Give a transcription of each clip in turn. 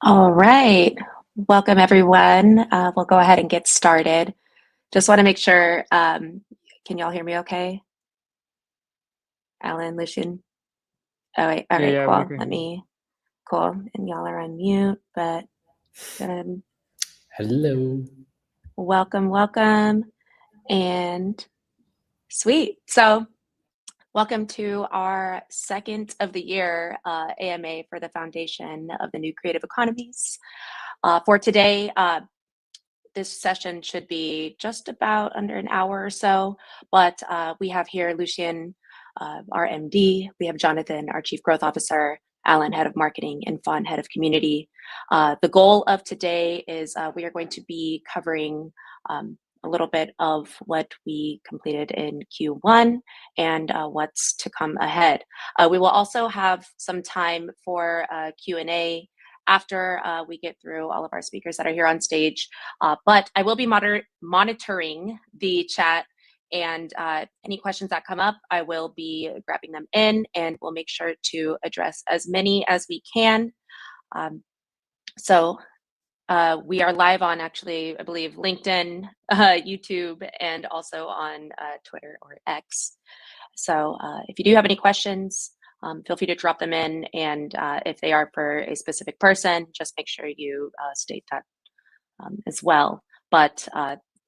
All right. Welcome, everyone. We'll go ahead and get started. Just want to make sure, can y'all hear me okay? Alan, Lucian? Oh, wait. All Yeah, right, yeah, we cool. can hear you. Cool. And y'all are on mute, but good. Hello. Welcome. And sweet. So, welcome to our second of the year AMA for the Foundation of the New Creative Economies. For today, this session should be just about under an hour or so, but we have here Lucien, our MD. We have Jonathan, our Chief Growth Officer, Alan, Head of Marketing, and Fawn, Head of Community. The goal of today is we are going to be covering a little bit of what we completed in Q1 and what's to come ahead. We will also have some time for Q&A after we get through all of our speakers that are here on stage. But I will be monitoring the chat, and any questions that come up, I will be grabbing them in, and we'll make sure to address as many as we can. So we are live on, actually, I believe, LinkedIn, YouTube, and also on Twitter or X. So if you do have any questions, feel free to drop them in, and if they are for a specific person, just make sure you state that as well. But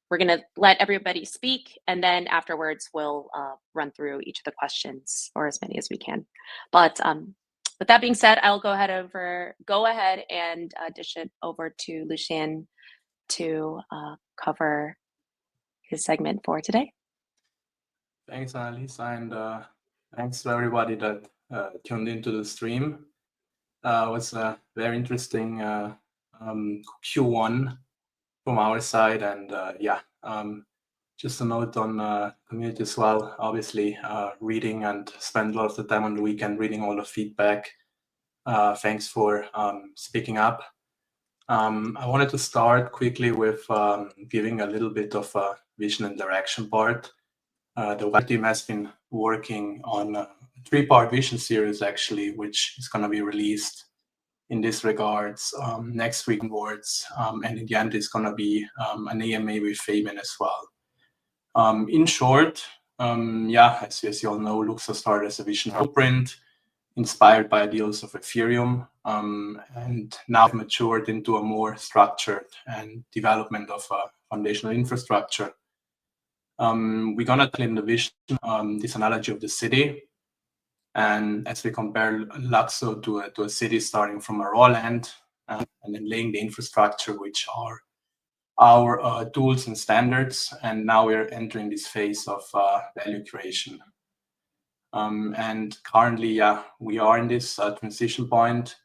we're going to let everybody speak, and then afterwards we'll run through each of the questions, or as many as we can. But with that being said, I'll go ahead and dish it over to Lucien to cover his segment for today. Thanks, Annalise, and thanks to everybody that tuned into the stream. It was a very interesting Q1 from our side, and just a note on community as well. Obviously, reading and spend a lot of the time on the weekend reading all the feedback. Thanks for speaking up. I wanted to start quickly with giving a little bit of a vision and direction part. The WAG team has been working on a 3-part vision series, actually, which is going to be released in this regards next week onwards. And in the end, it's going to be an AMA with Fabian as well. In short, as you all know, Luxa started as a vision blueprint inspired by ideals of Ethereum, and now matured into a more structured and development of a foundational infrastructure. We're gonna tell in the vision this analogy of the city, and as we compare Luxo to a city starting from a raw land and then laying the infrastructure, which are our tools and standards, and now we're entering this phase of value creation. And currently, we are in this transition point,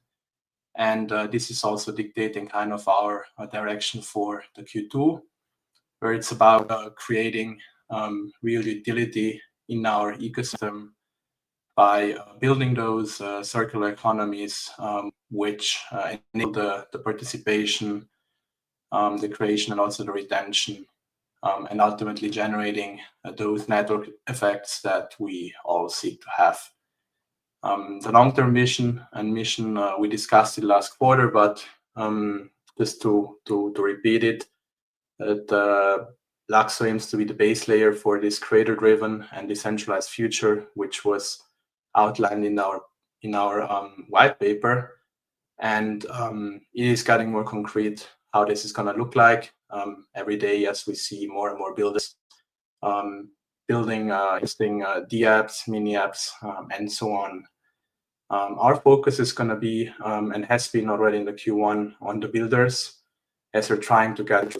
and this is also dictating kind of our direction for the Q2, where it's about creating real utility in our ecosystem by building those circular economies which enable the participation, the creation, and also the retention, and ultimately generating those network effects that we all seek to have. The long-term vision and mission, we discussed it last quarter, but just to repeat it, that Luxo aims to be the base layer for this creator-driven and decentralized future, which was outlined in our white paper, and it is getting more concrete how this is going to look like every day as we see more and more builders building interesting D-apps, mini apps, and so on. Our focus is going to be and has been already in the Q1 on the builders, as we're trying to get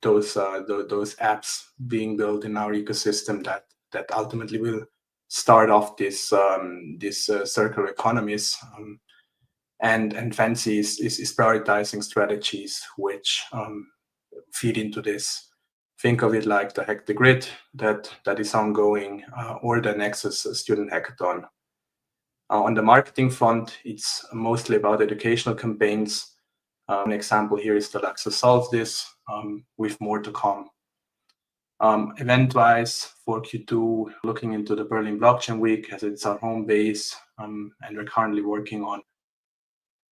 those apps being built in our ecosystem that ultimately will start off this circular economies. And FNCE is prioritizing strategies which feed into this. Think of it like the Hack the Grid that is ongoing, or the Nexus student hackathon. On the marketing front, it's mostly about educational campaigns. An example here is the Luxo Solve This, with more to come. Event-wise, for Q2, looking into the Berlin Blockchain Week, as it's our home base, and we're currently working on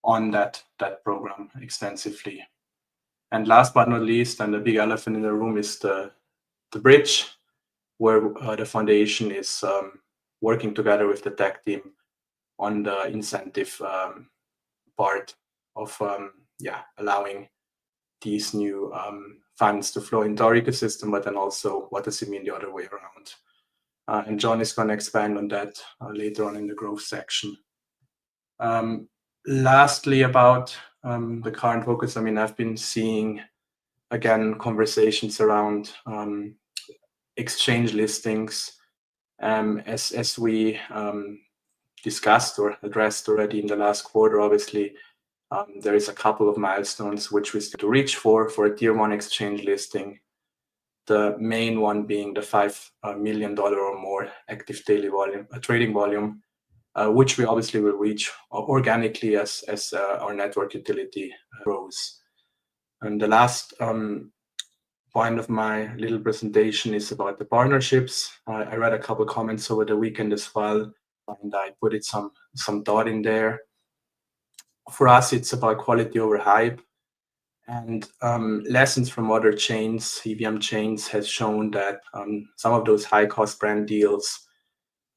on that program extensively. And last but not least, and the big elephant in the room, is the bridge, where the foundation is working together with the tech team on the incentive part of allowing these new funds to flow into our ecosystem, but then also what does it mean the other way around. And John is going to expand on that later on in the growth section. Lastly, about the current focus, I mean, I've been seeing, again, conversations around exchange listings. As we discussed or addressed already in the last quarter, obviously, there is a couple of milestones which we still to reach for a tier 1 exchange listing. The main one being the $5 million or more active daily volume, trading volume, which we obviously will reach organically as our network utility grows. And the last point of my little presentation is about the partnerships. I read a couple comments over the weekend as well, and I put it some thought in there. For us, it's about quality over hype. And lessons from other chains, EVM chains, has shown that some of those high-cost brand deals,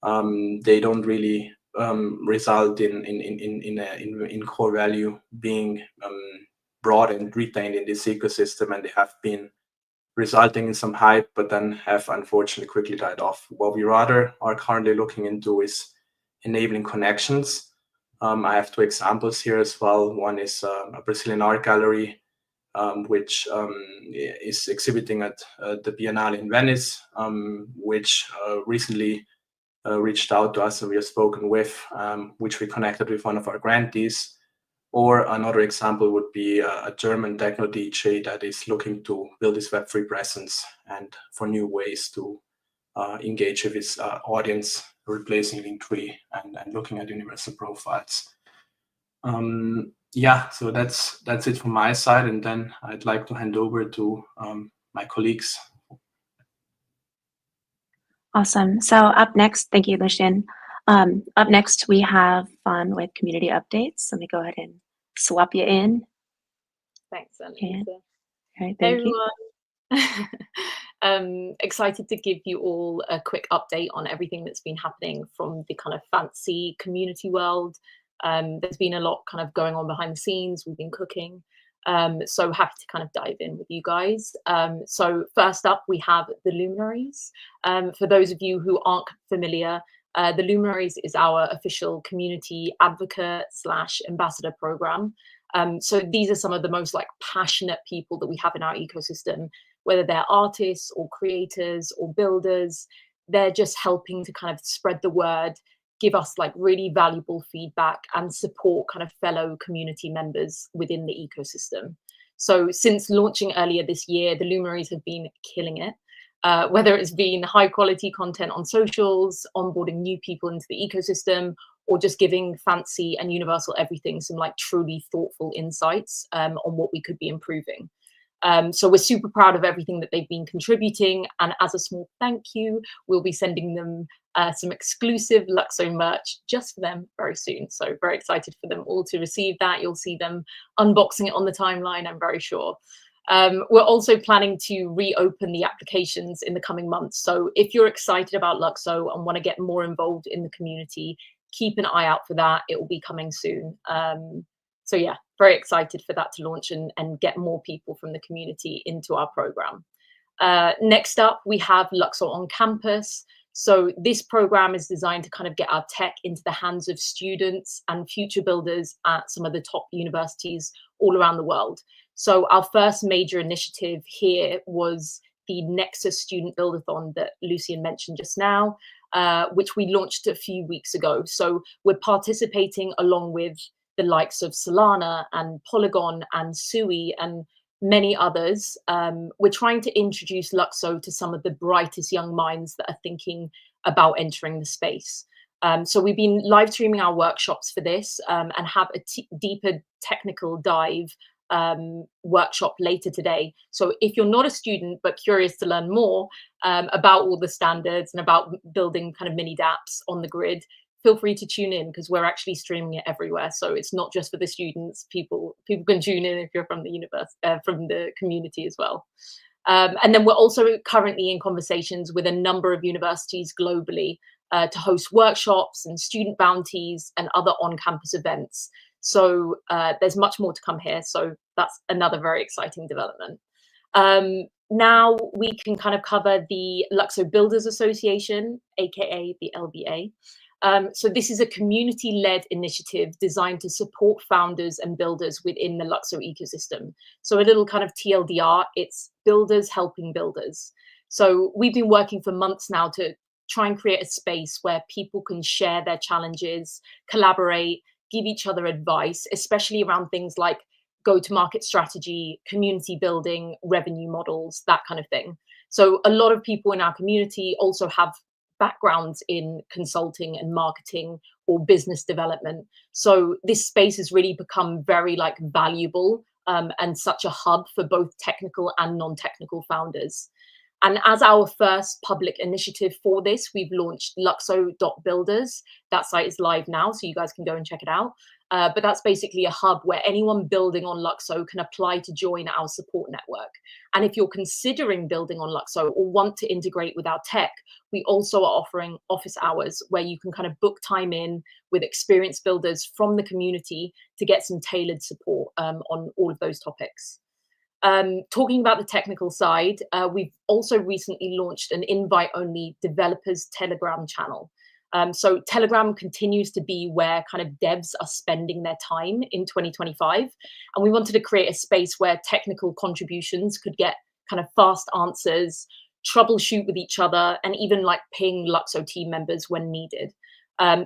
they don't really result in core value being brought and retained in this ecosystem, and they have been resulting in some hype, but then have unfortunately quickly died off. What we rather are currently looking into is enabling connections. I have 2 examples here as well. One is a Brazilian art gallery, which is exhibiting at the Biennale in Venice, which recently reached out to us and we have spoken with, which we connected with one of our grantees. Or another example would be a German techno DJ that is looking to build his Web3 presence and for new ways to engage with his audience, replacing Linktree and looking at universal profiles. Yeah, so that's it from my side, and then I'd like to hand over to my colleagues. Awesome. So up next, thank you, Lucien. Up next, we have fun with community updates. Let me go ahead and swap you in. Thanks, Annalisa. All right, thank you. Excited to give you all a quick update on everything that's been happening from the kind of FNCE community world. There's been a lot kind of going on behind the scenes. We've been cooking. So happy to kind of dive in with you guys. So first up, we have the Luminaries. For those of you who aren't familiar, the Luminaries is our official community advocate / ambassador program. So these are some of the most like passionate people that we have in our ecosystem, whether they're artists or creators or builders. They're just helping to kind of spread the word, give us like really valuable feedback and support kind of fellow community members within the ecosystem. So since launching earlier this year, the Luminaries have been killing it. Whether it's been high quality content on socials, onboarding new people into the ecosystem, or just giving FNCE and Universal Everything some like truly thoughtful insights on what we could be improving. So we're super proud of everything that they've been contributing. And as a small thank you, we'll be sending them some exclusive Luxo merch just for them very soon. So very excited for them all to receive that. You'll see them unboxing it on the timeline, I'm very sure. We're also planning to reopen the applications in the coming months. So if you're excited about Luxo and want to get more involved in the community, keep an eye out for that. It will be coming soon. So yeah, very excited for that to launch and get more people from the community into our program. Next up, we have Luxo on Campus. So this program is designed to kind of get our tech into the hands of students and future builders at some of the top universities all around the world. So our first major initiative here was the Nexus Student Buildathon that Lucien mentioned just now, which we launched a few weeks ago. So we're participating along with the likes of Solana and Polygon and Sui and many others. We're trying to introduce Luxo to some of the brightest young minds that are thinking about entering the space. So we've been live streaming our workshops for this and have a deeper technical dive workshop later today. So if you're not a student but curious to learn more about all the standards and about building kind of mini dApps on the grid, feel free to tune in, because we're actually streaming it everywhere. So it's not just for the students. People can tune in if you're from the from the community as well. And then we're also currently in conversations with a number of universities globally to host workshops and student bounties and other on-campus events. So there's much more to come here. So that's another very exciting development. Now we can kind of cover the Luxo Builders Association, aka the LBA. So this is a community-led initiative designed to support founders and builders within the Luxo ecosystem. So a little kind of TLDR, it's builders helping builders. So we've been working for months now to try and create a space where people can share their challenges, collaborate, give each other advice, especially around things like go-to-market strategy, community building, revenue models, that kind of thing. So a lot of people in our community also have backgrounds in consulting and marketing or business development. So this space has really become very valuable and such a hub for both technical and non-technical founders. And as our first public initiative for this, we've launched luxo.builders. That site is live now, so you guys can go and check it out. But that's basically a hub where anyone building on Luxo can apply to join our support network. And if you're considering building on Luxo or want to integrate with our tech, we also are offering office hours where you can kind of book time in with experienced builders from the community to get some tailored support on all of those topics. Talking about the technical side, we've also recently launched an invite-only developers Telegram channel. So Telegram continues to be where kind of devs are spending their time in 2025. And we wanted to create a space where technical contributions could get kind of fast answers, troubleshoot with each other, and even ping Luxo team members when needed.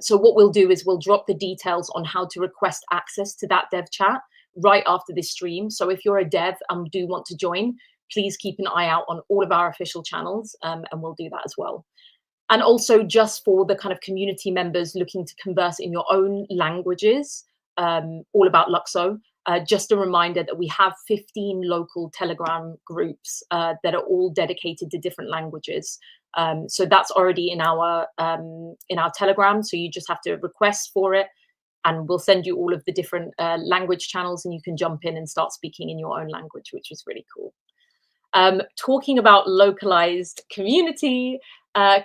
So what we'll do is we'll drop the details on how to request access to that dev chat right after this stream. So if you're a dev and do want to join, please keep an eye out on all of our official channels, and we'll do that as well. And also just for the kind of community members looking to converse in your own languages, all about Luxo, just a reminder that we have 15 local Telegram groups that are all dedicated to different languages. So that's already in our Telegram. So you just have to request for it, and we'll send you all of the different language channels, and you can jump in and start speaking in your own language, which is really cool. Talking about localized community,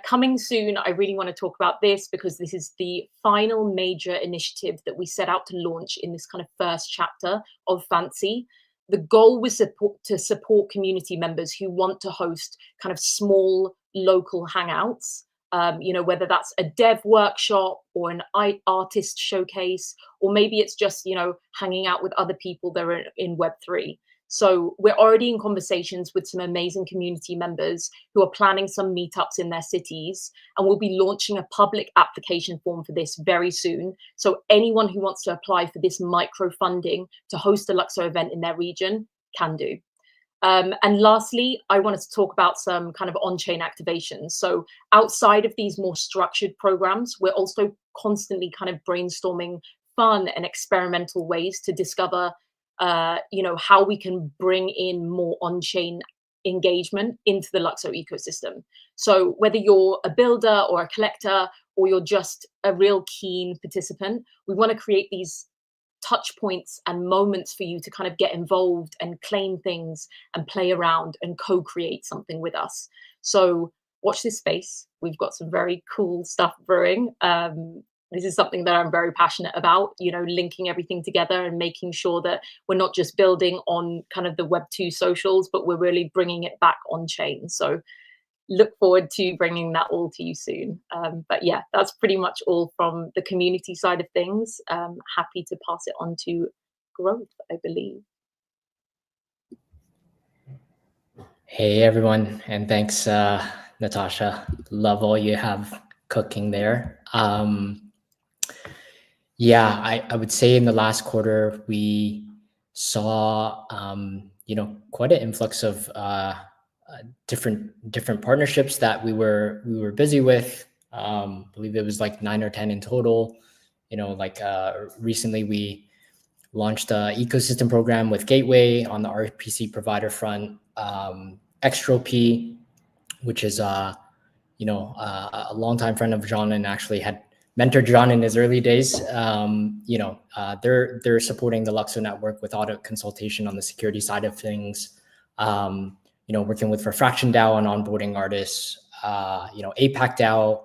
coming soon, I really want to talk about this because this is the final major initiative that we set out to launch in this kind of first chapter of FNCE. The goal was to support community members who want to host kind of small local hangouts, whether that's a dev workshop or an artist showcase, or maybe it's just, hanging out with other people that are in Web3. So we're already in conversations with some amazing community members who are planning some meetups in their cities, and we'll be launching a public application form for this very soon. So anyone who wants to apply for this micro funding to host a Luxo event in their region can do. And lastly, I wanted to talk about some kind of on-chain activations. So outside of these more structured programs, we're also constantly kind of brainstorming fun and experimental ways to discover how we can bring in more on-chain engagement into the Luxo ecosystem. So whether you're a builder or a collector, or you're just a real keen participant, we want to create these touch points and moments for you to kind of get involved and claim things and play around and co-create something with us. So watch this space. We've got some very cool stuff brewing. This is something that I'm very passionate about, linking everything together and making sure that we're not just building on kind of the Web2 socials, but we're really bringing it back on chain. So look forward to bringing that all to you soon. But yeah, that's pretty much all from the community side of things. Happy to pass it on to Growth, I believe. Hey, everyone. And thanks, Natasha. Love all you have cooking there. Yeah, I would say in the last quarter, we saw, quite an influx of different partnerships that we were busy with. I believe it was 9 or 10 in total. Recently we launched an ecosystem program with Gateway on the RPC provider front. Extropy, which is a longtime friend of Jean and actually had mentored John in his early days. They're supporting the Luxo network with audit consultation on the security side of things. Working with Refraction DAO on onboarding artists. APAC DAO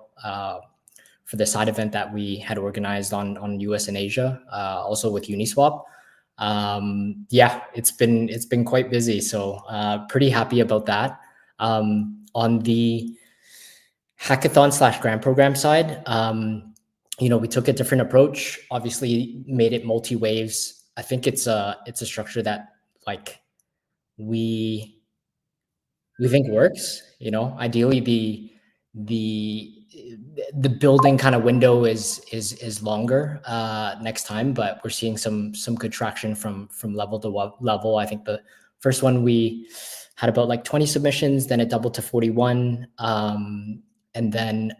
for the side event that we had organized on US and Asia, also with Uniswap. It's been quite busy. So pretty happy about that. On the hackathon / grant program side, we took a different approach, obviously made it multi-waves. I think it's a structure that we think works. Ideally the building kind of window is longer next time, but we're seeing some good traction from level to level. I think the first one we had about 20 submissions, then it doubled to 41, and then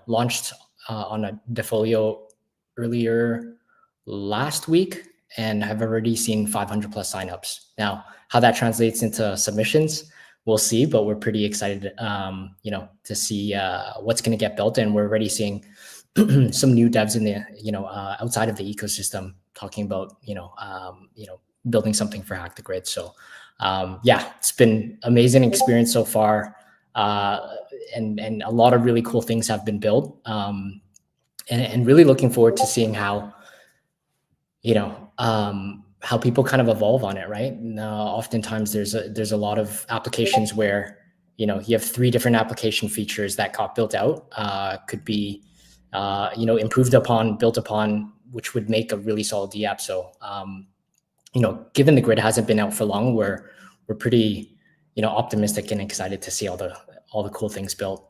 launched on a Defolio earlier last week, and have already seen 500 plus signups. Now, how that translates into submissions, we'll see, but we're pretty excited, to see what's going to get built. And we're already seeing some new devs in the, outside of the ecosystem talking about, building something for Hack the Grid. So, it's been amazing experience so far. And a lot of really cool things have been built. And really looking forward to seeing how, how people kind of evolve on it, right? And, oftentimes there's a lot of applications where, you have 3 different application features that got built out, could be, improved upon, built upon, which would make a really solid DApp. So, given the grid hasn't been out for long, we're pretty, optimistic and excited to see all the cool things built.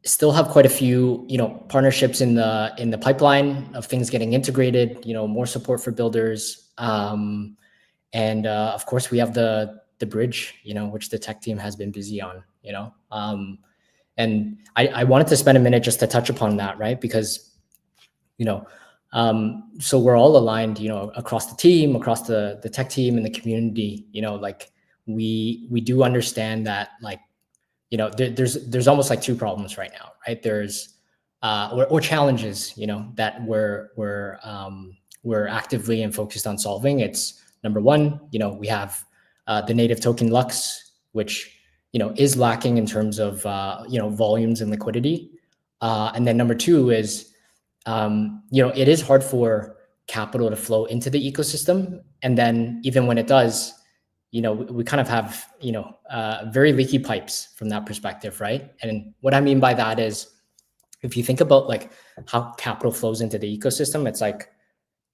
Still have quite a few, partnerships in the pipeline of things getting integrated, more support for builders. And of course we have the bridge, which the tech team has been busy on, and I wanted to spend a minute just to touch upon that, right? Because, so we're all aligned, across the team, across the tech team and the community, we do understand that, there's almost 2 problems right now, right? There's or challenges, that we're actively and focused on solving. It's number 1, we have the native token Lux, which is lacking in terms of volumes and liquidity. And then number 2 is it is hard for capital to flow into the ecosystem, and then even when it does, we kind of have, very leaky pipes from that perspective, right? And what I mean by that is, if you think about how capital flows into the ecosystem, it's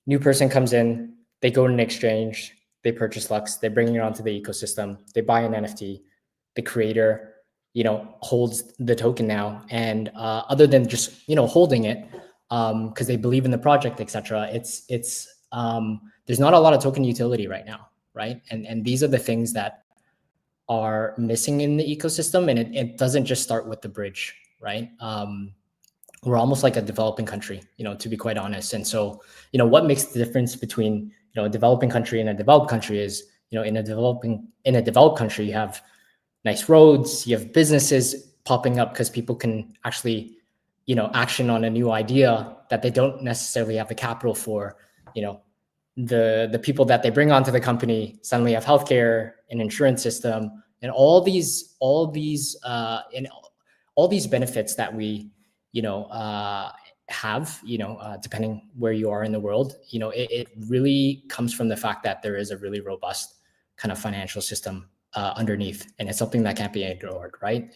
new person comes in, they go to an exchange, they purchase Lux, they bring it onto the ecosystem, they buy an NFT, the creator, holds the token now. And other than just, holding it, because they believe in the project, etc., it's there's not a lot of token utility right now. Right. And these are the things that are missing in the ecosystem. And it doesn't just start with the bridge, right? We're almost like a developing country, to be quite honest. And so, what makes the difference between, a developing country and a developed country is, in a developed country, you have nice roads, you have businesses popping up because people can actually, action on a new idea that they don't necessarily have the capital for, the people that they bring onto the company suddenly have healthcare and insurance system and all these benefits that we, have, depending where you are in the world, it really comes from the fact that there is a really robust kind of financial system underneath, and it's something that can't be ignored, right?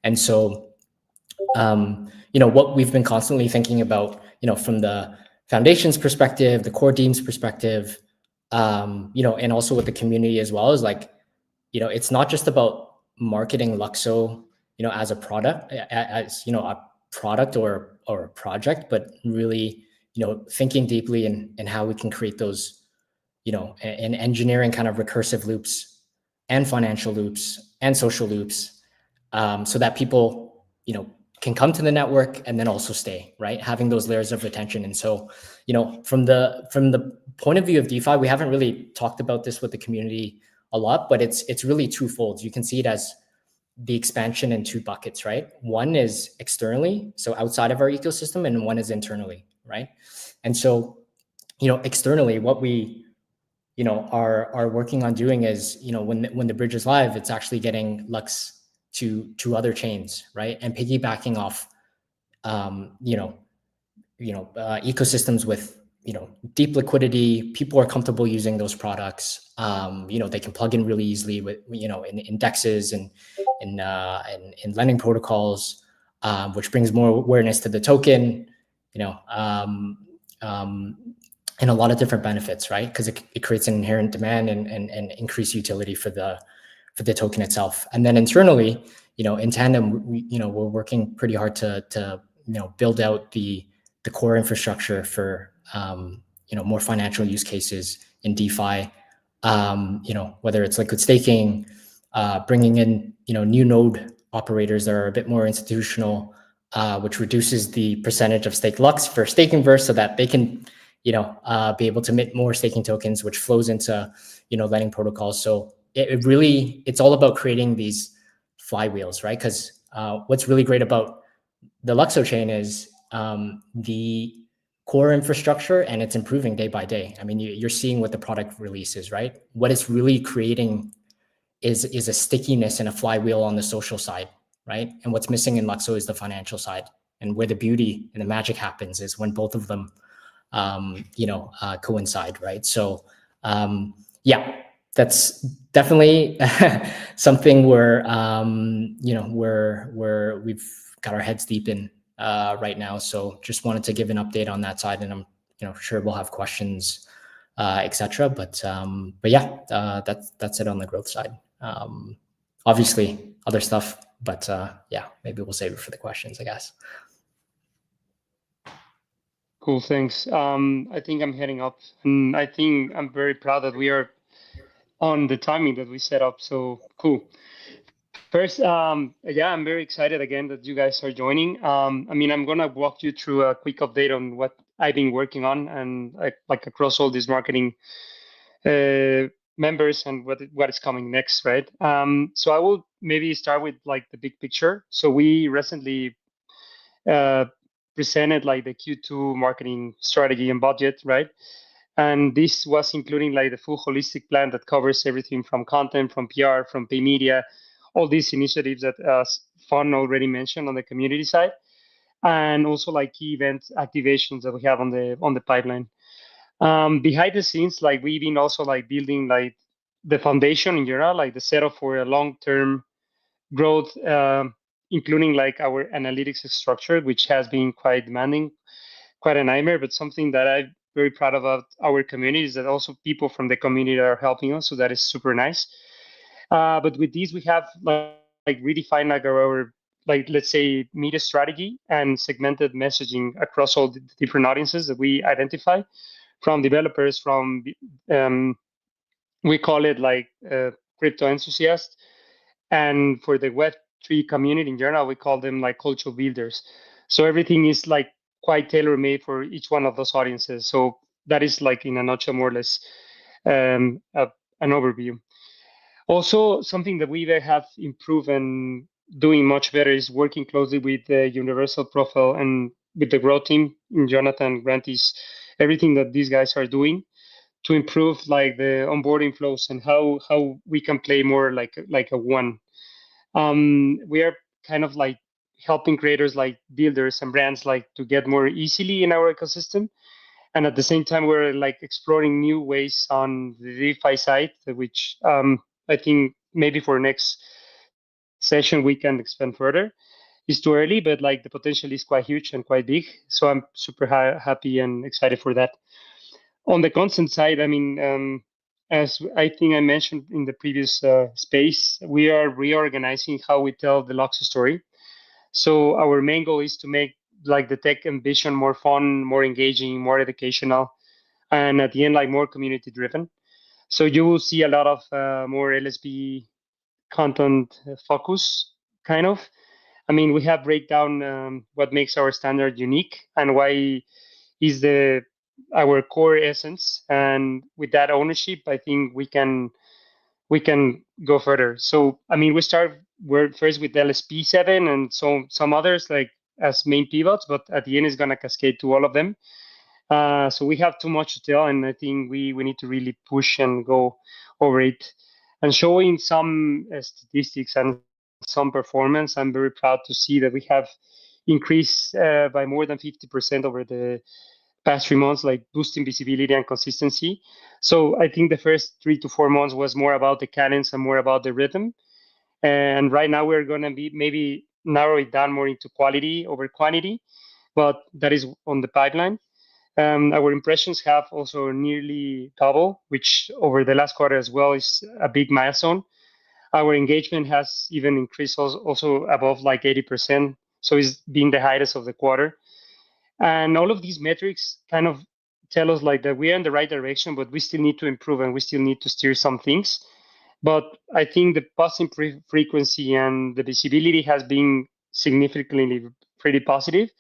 And so, what we've been constantly thinking about, from the foundation's perspective, the core team's perspective, and also with the community as well, is it's not just about marketing Luxo, as a product, a product or a project, but really, thinking deeply in how we can create those, and engineering kind of recursive loops and financial loops and social loops, so that people, can come to the network and then also stay, right? Having those layers of retention. And so, from the point of view of DeFi, we haven't really talked about this with the community a lot, but it's really twofold. You can see it as, the expansion in two buckets, right? One is externally, so outside of our ecosystem, and one is internally, right? And so, externally, what we, are working on doing is, when the bridge is live, it's actually getting Lux to other chains, right? And piggybacking off, ecosystems with, deep liquidity. People are comfortable using those products. They can plug in really easily with, in indexes and in lending protocols, which brings more awareness to the token, and a lot of different benefits, right? Because it creates an inherent demand and increased utility for the token itself. And then internally, in tandem, we're working pretty hard to build out the core infrastructure for more financial use cases in DeFi. Whether it's liquid staking, bringing in new node operators that are a bit more institutional, which reduces the percentage of stake Lux for staking verse, so that they can be able to mint more staking tokens, which flows into lending protocols. So it's all about creating these flywheels, right? Because what's really great about the Luxo chain is the core infrastructure, and it's improving day by day. I mean, you're seeing what the product releases, right? What it's really creating is a stickiness and a flywheel on the social side, right? And what's missing in Luxo is the financial side. And where the beauty and the magic happens is when both of them coincide, right? So yeah, that's definitely something where where we've got our heads deep in right now. So just wanted to give an update on that side, and I'm sure we'll have questions, etc. But yeah, that's it on the growth side. Obviously other stuff, but yeah, maybe we'll save it for the questions, I guess. Cool, thanks. I think I'm heading up, and I think I'm very proud that we are on the timing that we set up. So cool. First, yeah, I'm very excited again that you guys are joining. I mean, I'm gonna walk you through a quick update on what I've been working on, and like across all these marketing members and what is coming next, right? So I will maybe start with like the big picture. So we recently presented like the Q2 marketing strategy and budget, right? And this was including like the full holistic plan that covers everything from content, from PR, from pay media, all these initiatives that Fun already mentioned on the community side, and also like key event activations that we have on the pipeline. Behind the scenes, like we've been also like building like the foundation in general, like the setup for a long-term growth, including like our analytics structure, which has been quite demanding, quite a nightmare, but something that I'm very proud about our community is that also people from the community are helping us. So that is super nice. But with these, we have like redefined like our like, let's say, media strategy and segmented messaging across all the different audiences that we identify, from developers, from we call it like crypto enthusiasts, and for the Web3 community in general, we call them like cultural builders. So everything is like quite tailor-made for each one of those audiences. So that is like in a nutshell, more or less, an overview. Also, something that we have improved and doing much better is working closely with the Universal Profile and with the growth team in Jonathan Grantis, everything that these guys are doing to improve like the onboarding flows and how we can play more like a one. We are kind of like helping creators like builders and brands like to get more easily in our ecosystem, and at the same time we're like exploring new ways on the DeFi side, which I think maybe for next session we can expand further. It's too early, but like the potential is quite huge and quite big, so I'm super happy and excited for that. On the content side, I mean, as I think I mentioned in the previous space, we are reorganizing how we tell the Lux story. So our main goal is to make like the tech ambition more fun, more engaging, more educational, and at the end, like more community driven. So you will see a lot of more LSB content focus, kind of. I mean, we have breakdown what makes our standard unique and why is our core essence. And with that ownership, I think we can we can go further. So I mean, we're first with LSP7 and some others like as main pivots, but at the end it's gonna cascade to all of them. So we have too much to tell, and I think we need to really push and go over it. And showing some statistics and some performance, I'm very proud to see that we have increased by more than 50% over the past 3 months, like boosting visibility and consistency. So I think the first 3 to 4 months was more about the cadence and more about the rhythm. And right now we're going to be maybe narrow it down more into quality over quantity, but that is on the pipeline. Our impressions have also nearly double, which over the last quarter as well is a big milestone. Our engagement has even increased also above like 80%. So it's been the highest of the quarter. And all of these metrics kind of tell us like that we are in the right direction, but we still need to improve and we still need to steer some things. But I think the passing frequency and the visibility has been significantly pretty positive.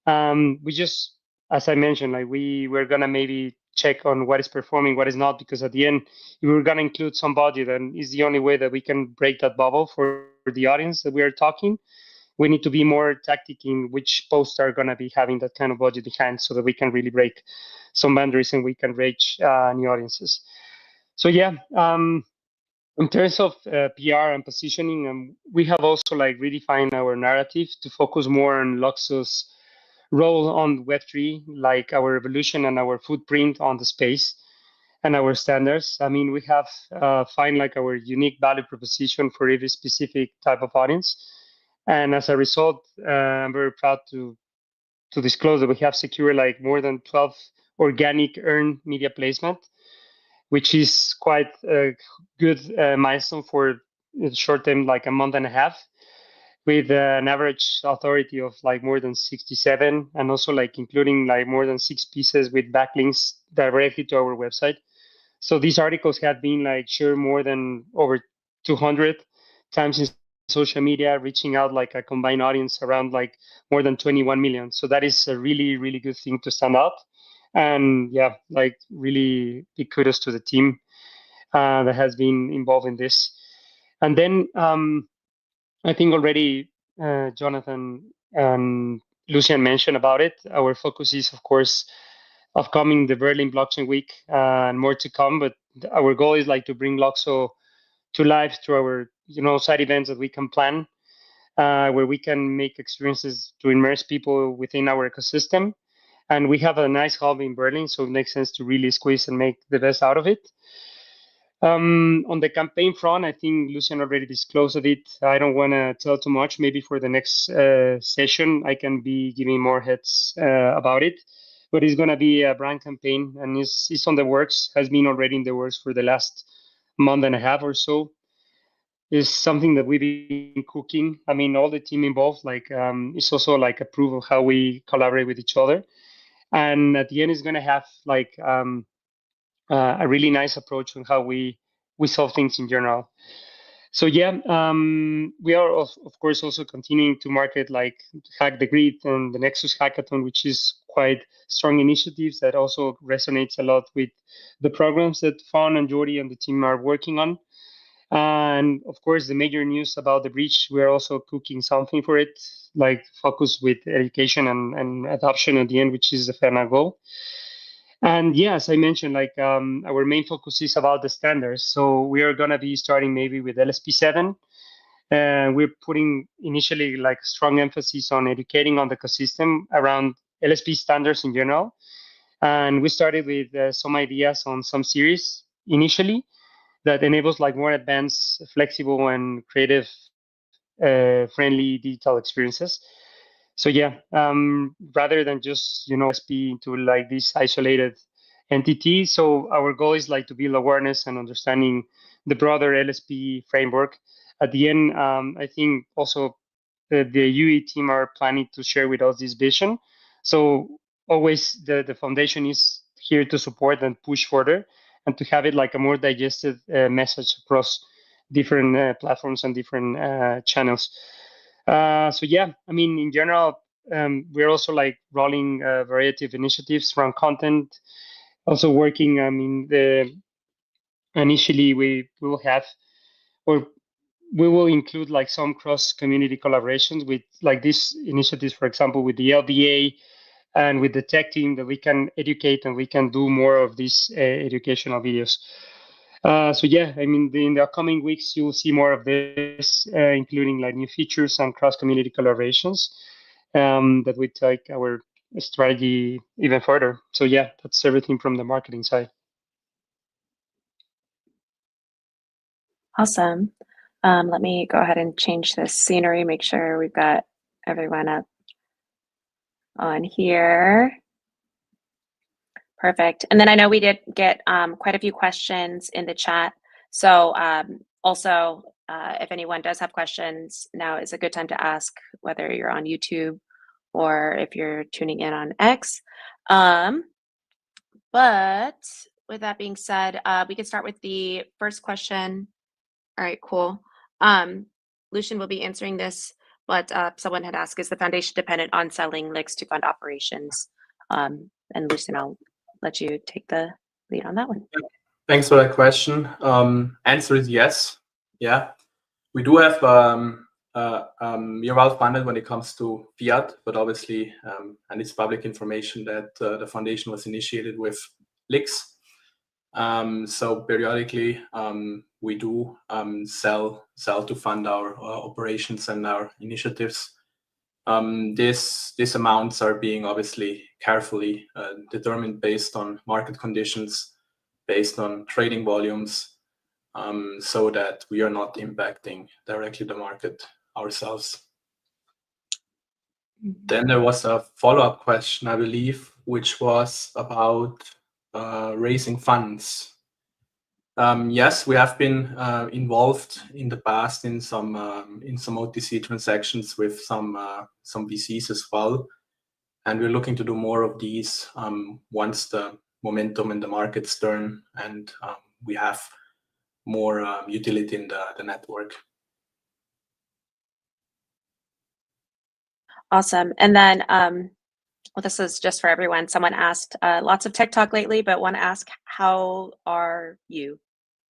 We just, as I mentioned, like we're gonna maybe check on what is performing, what is not, because at the end, if we're gonna include some budget, and is the only way that we can break that bubble for the audience that we are talking. We need to be more tactic in which posts are gonna be having that kind of budget behind, so that we can really break some boundaries and we can reach new audiences. So yeah. In terms of PR and positioning, we have also like redefined our narrative to focus more on Luxo's role on Web3, like our evolution and our footprint on the space and our standards. I mean, we have find like our unique value proposition for every specific type of audience. And as a result, I'm very proud to disclose that we have secured like more than 12 organic earned media placement, which is quite a good milestone for short term, like a month and a half, with an average authority of like more than 67, and also like including like more than 6 pieces with backlinks directly to our website. So these articles have been like shared more than over 200 times in social media, reaching out like a combined audience around like more than 21 million. So that is a really, really good thing to stand out. And yeah, like really big kudos to the team that has been involved in this. And then I think already Jonathan and Lucian mentioned about it. Our focus is, of course, upcoming the Berlin Blockchain Week and more to come. But our goal is like to bring Luxo to life through our side events that we can plan, where we can make experiences to immerse people within our ecosystem. And we have a nice hub in Berlin, so it makes sense to really squeeze and make the best out of it. On the campaign front, I think Lucian already disclosed it. I don't want to tell too much. Maybe for the next session, I can be giving more heads about it. But it's going to be a brand campaign, and it's on the works, has been already in the works for the last month and a half or so. It's something that we've been cooking. I mean, all the team involved, like it's also like a proof of how we collaborate with each other. And at the end, it's going to have like a really nice approach on how we solve things in general. So yeah, we are of course also continuing to market like Hack the Grid and the Nexus Hackathon, which is quite strong initiatives that also resonates a lot with the programs that Fawn and Jordi and the team are working on. And of course, the major news about the breach, we're also cooking something for it, like focus with education and adoption at the end, which is the final goal. And yes, I mentioned like our main focus is about the standards. So we are going to be starting maybe with LSP7. We're putting initially like strong emphasis on educating on the ecosystem around LSP standards in general. And we started with some ideas on some series initially that enables like more advanced, flexible, and creative friendly digital experiences. So yeah, rather than just LSP into like this isolated entity. So our goal is like to build awareness and understanding the broader LSP framework. At the end, I think also the UE team are planning to share with us this vision. So always the foundation is here to support and push further, and to have it like a more digested message across different platforms and different channels. So yeah, I mean, in general, we're also like rolling a variety of initiatives from content, also working. I mean, initially we will have, or we will include like some cross-community collaborations with like these initiatives, for example, with the LBA and with the tech team, that we can educate and we can do more of these educational videos. So yeah, I mean, in the upcoming weeks, you'll see more of this, including like new features and cross-community collaborations that we take our strategy even further. So yeah, that's everything from the marketing side. Awesome. Let me go ahead and change this scenery, make sure we've got everyone up on here. Perfect. And then I know we did get quite a few questions in the chat. So also, if anyone does have questions, now is a good time to ask, whether you're on YouTube or if you're tuning in on X. But with that being said, we can start with the first question. All right, cool. Lucian will be answering this, but someone had asked, is the foundation dependent on selling licks to fund operations? And Lucian, I'll let you take the lead on that one. Thanks for that question. Answer is yes. Yeah, we do have we're well funded when it comes to fiat, but obviously, and it's public information that the foundation was initiated with licks. So periodically, we do sell to fund our operations and our initiatives. These amounts are being obviously carefully determined based on market conditions, based on trading volumes, so that we are not impacting directly the market ourselves. Then there was a follow-up question, I believe, which was about raising funds. Yes, we have been involved in the past in some OTC transactions with some VCs as well, and we're looking to do more of these once the momentum in the markets turn and we have more utility in the network. Awesome. And then, well, this is just for everyone. Someone asked, lots of tech talk lately, but want to ask, how are you,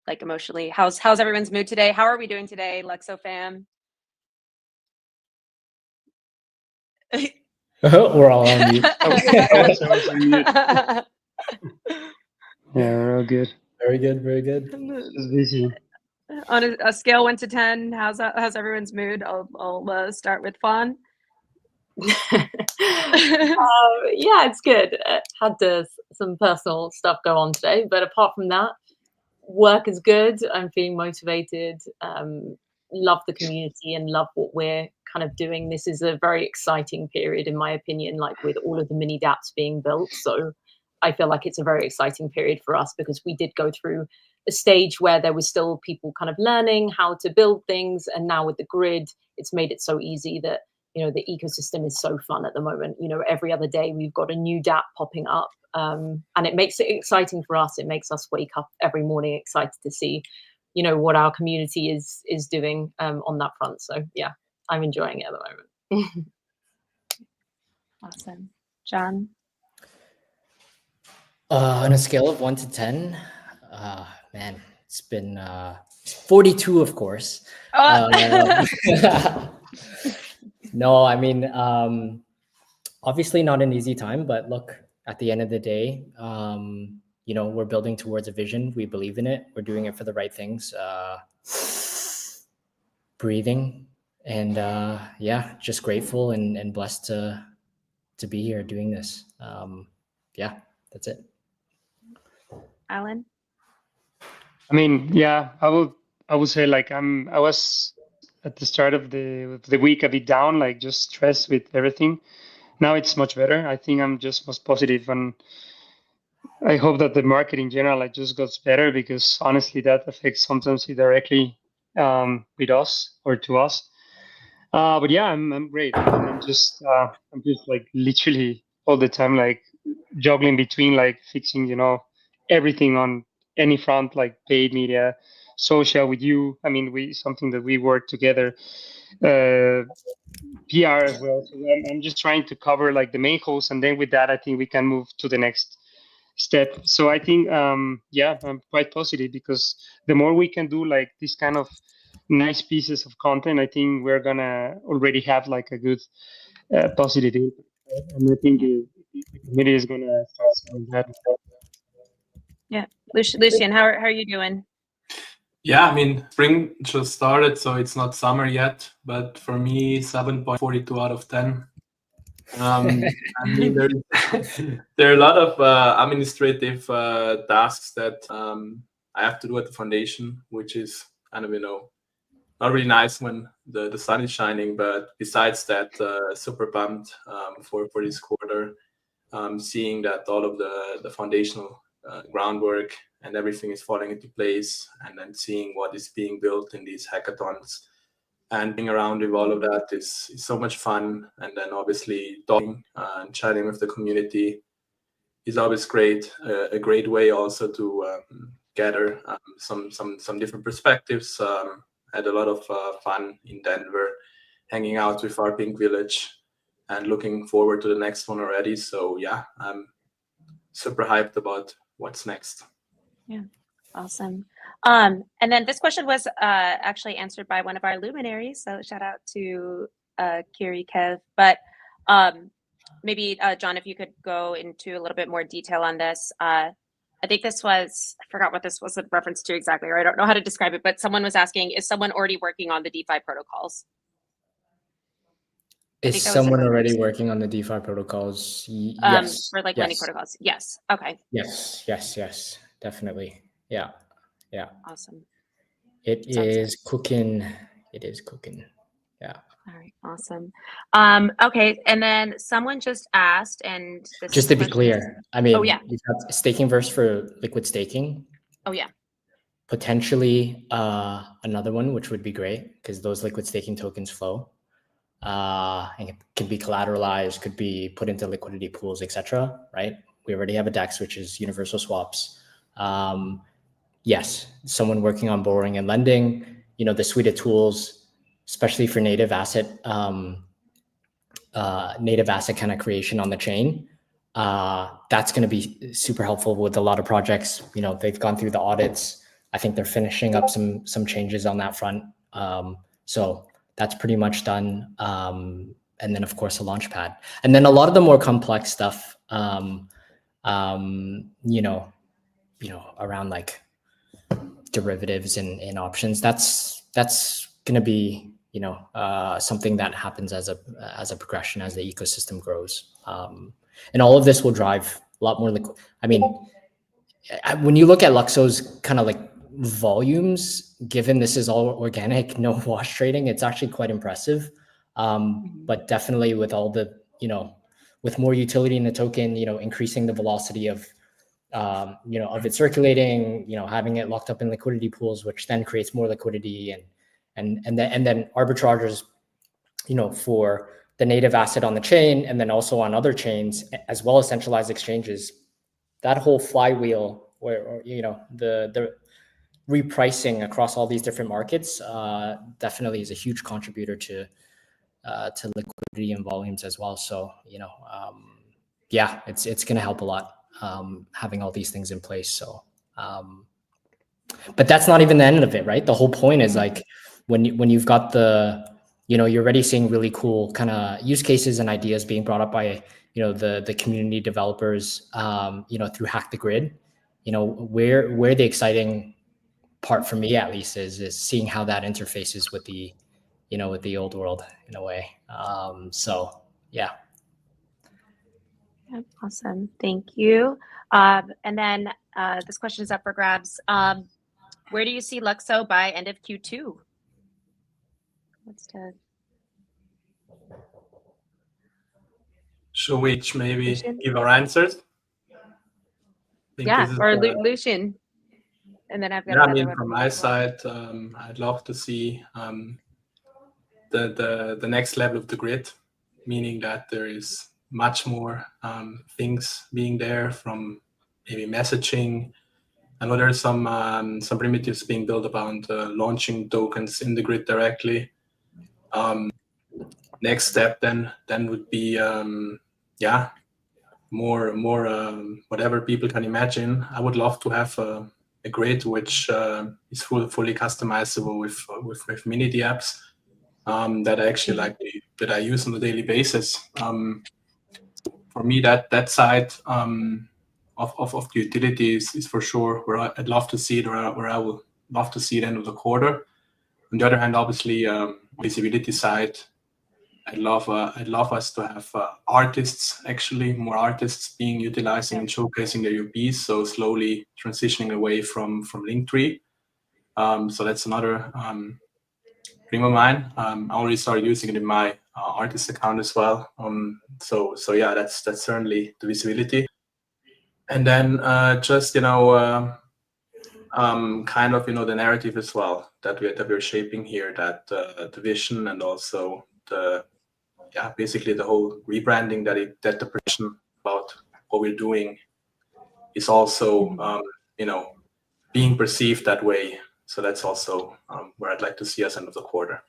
like emotionally? How's everyone's mood today? How are we doing today, Luxo fam? We're all on mute. I was on mute. Yeah, we're all good. Very good, very good. Just busy. On a scale 1 to 10, how's everyone's mood? I'll start with Fawn. Yeah, it's good. Had some personal stuff go on today, but apart from that, work is good. I'm feeling motivated. Love the community and love what we're kind of doing. This is a very exciting period, in my opinion, like with all of the mini dApps being built. So I feel like it's a very exciting period for us, because we did go through a stage where there was still people kind of learning how to build things, and now with the grid, it's made it so easy that, you know, the ecosystem is so fun at the moment. You know, every other day we've got a new dApp popping up, and it makes it exciting for us. It makes us wake up every morning excited to see, you know, what our community is doing on that front. So yeah, I'm enjoying it at the moment. Awesome. John? On a scale of 1 to 10, man, it's been 42, of course. No, I mean, obviously not an easy time, but look, at the end of the day, you know, we're building towards a vision. We believe in it. We're doing it for the right things. Breathing, and yeah, just grateful and blessed to be here doing this. Yeah, that's it. Alan? I mean, yeah, I would say like I was at the start of the week a bit down, like just stressed with everything. Now it's much better. I think I'm just most positive, and I hope that the market in general like just goes better, because honestly that affects sometimes directly with us or to us. But yeah, I'm great. I mean, I'm just like literally all the time like juggling between like fixing, you know, everything on any front, like paid media, social with you. I mean, something that we work together, PR as well. So I'm just trying to cover like the main host, and then with that, I think we can move to the next step. So I think, yeah, I'm quite positive, because the more we can do like this kind of nice pieces of content, I think we're gonna already have like a good positive impact. And I think the community is gonna start seeing that. Yeah, Lucian, how are you doing? Yeah, I mean, spring just started, so it's not summer yet. But for me, 7.42 out of 10. I mean, there are a lot of administrative tasks that I have to do at the foundation, which is kind of, not really nice when the sun is shining. But besides that, super pumped for this quarter, seeing that all of the foundational groundwork and everything is falling into place, and then seeing what is being built in these hackathons and being around with all of that is so much fun. And then obviously talking and chatting with the community is always great. A great way also to gather some different perspectives. Had a lot of fun in Denver, hanging out with our Pink Village, and looking forward to the next one already. So yeah, I'm super hyped about what's next. Yeah, awesome. And then this question was actually answered by one of our luminaries. So shout out to Kiri Kev. But maybe John, if you could go into a little bit more detail on this. I think this was, I forgot what this was a reference to exactly, or I don't know how to describe it, but someone was asking, is someone already working on the DeFi protocols? Is someone already working on the DeFi protocols? Yes. For like lending protocols. Yes. Okay. Yes. Definitely. Yeah. Awesome. It is cooking. It is cooking. Yeah. All right. Awesome. Okay. And then someone just asked, and this just to be clear, I mean, you've got staking verse for liquid staking. Oh yeah. Potentially another one, which would be great, because those liquid staking tokens flow. And it can be collateralized, could be put into liquidity pools, etc. Right? We already have a DEX, which is universal swaps. Yes, someone working on borrowing and lending. The suite of tools, especially for native asset kind of creation on the chain. That's going to be super helpful with a lot of projects. They've gone through the audits. I think they're finishing up some changes on that front. So that's pretty much done. And then of course a launchpad, and then a lot of the more complex stuff, around like derivatives and options. That's going to be, something that happens as a progression as the ecosystem grows. And all of this will drive a lot more liquid. I mean, when you look at Luxo's kind of like volumes, given this is all organic, no wash trading, it's actually quite impressive. But definitely with all the, with more utility in the token, increasing the velocity of its circulating, having it locked up in liquidity pools, which then creates more liquidity and then arbitragers, for the native asset on the chain, and then also on other chains, as well as centralized exchanges. That whole flywheel, where the repricing across all these different markets definitely is a huge contributor to liquidity and volumes as well. So yeah, it's going to help a lot having all these things in place. So but that's not even the end of it, right? The whole point is like when you've got the you're already seeing really cool kind of use cases and ideas being brought up by the community developers through Hack the Grid. Where the exciting part for me at least is seeing how that interfaces with the with the old world in a way. So yeah. Awesome, thank you. And then this question is up for grabs. Where do you see Luxo by end of Q2? Should we maybe give our answers? Yeah, or Lucian. And then I've got I mean, from my side, I'd love to see the next level of the grid, meaning that there is much more things being there, from maybe messaging. I know there's some primitives being built about launching tokens in the grid directly. Next step then would be more whatever people can imagine. I would love to have a grid which is fully customizable with mini apps that I actually that I use on a daily basis. For me, that side of the utilities is for sure where I'd love to see it, where I will love to see it end of the quarter. On the other hand, obviously, visibility side, I'd love us to have artists, actually more artists being utilizing and showcasing their UPs. So slowly transitioning away from Linktree. So that's another dream of mine. I already started using it in my artist account as well. So yeah, that's certainly the visibility. And then just kind of the narrative as well that we're shaping here, that the vision and also the basically the whole rebranding that the perception about what we're doing is also being perceived that way. So that's also where I'd like to see us end of the quarter,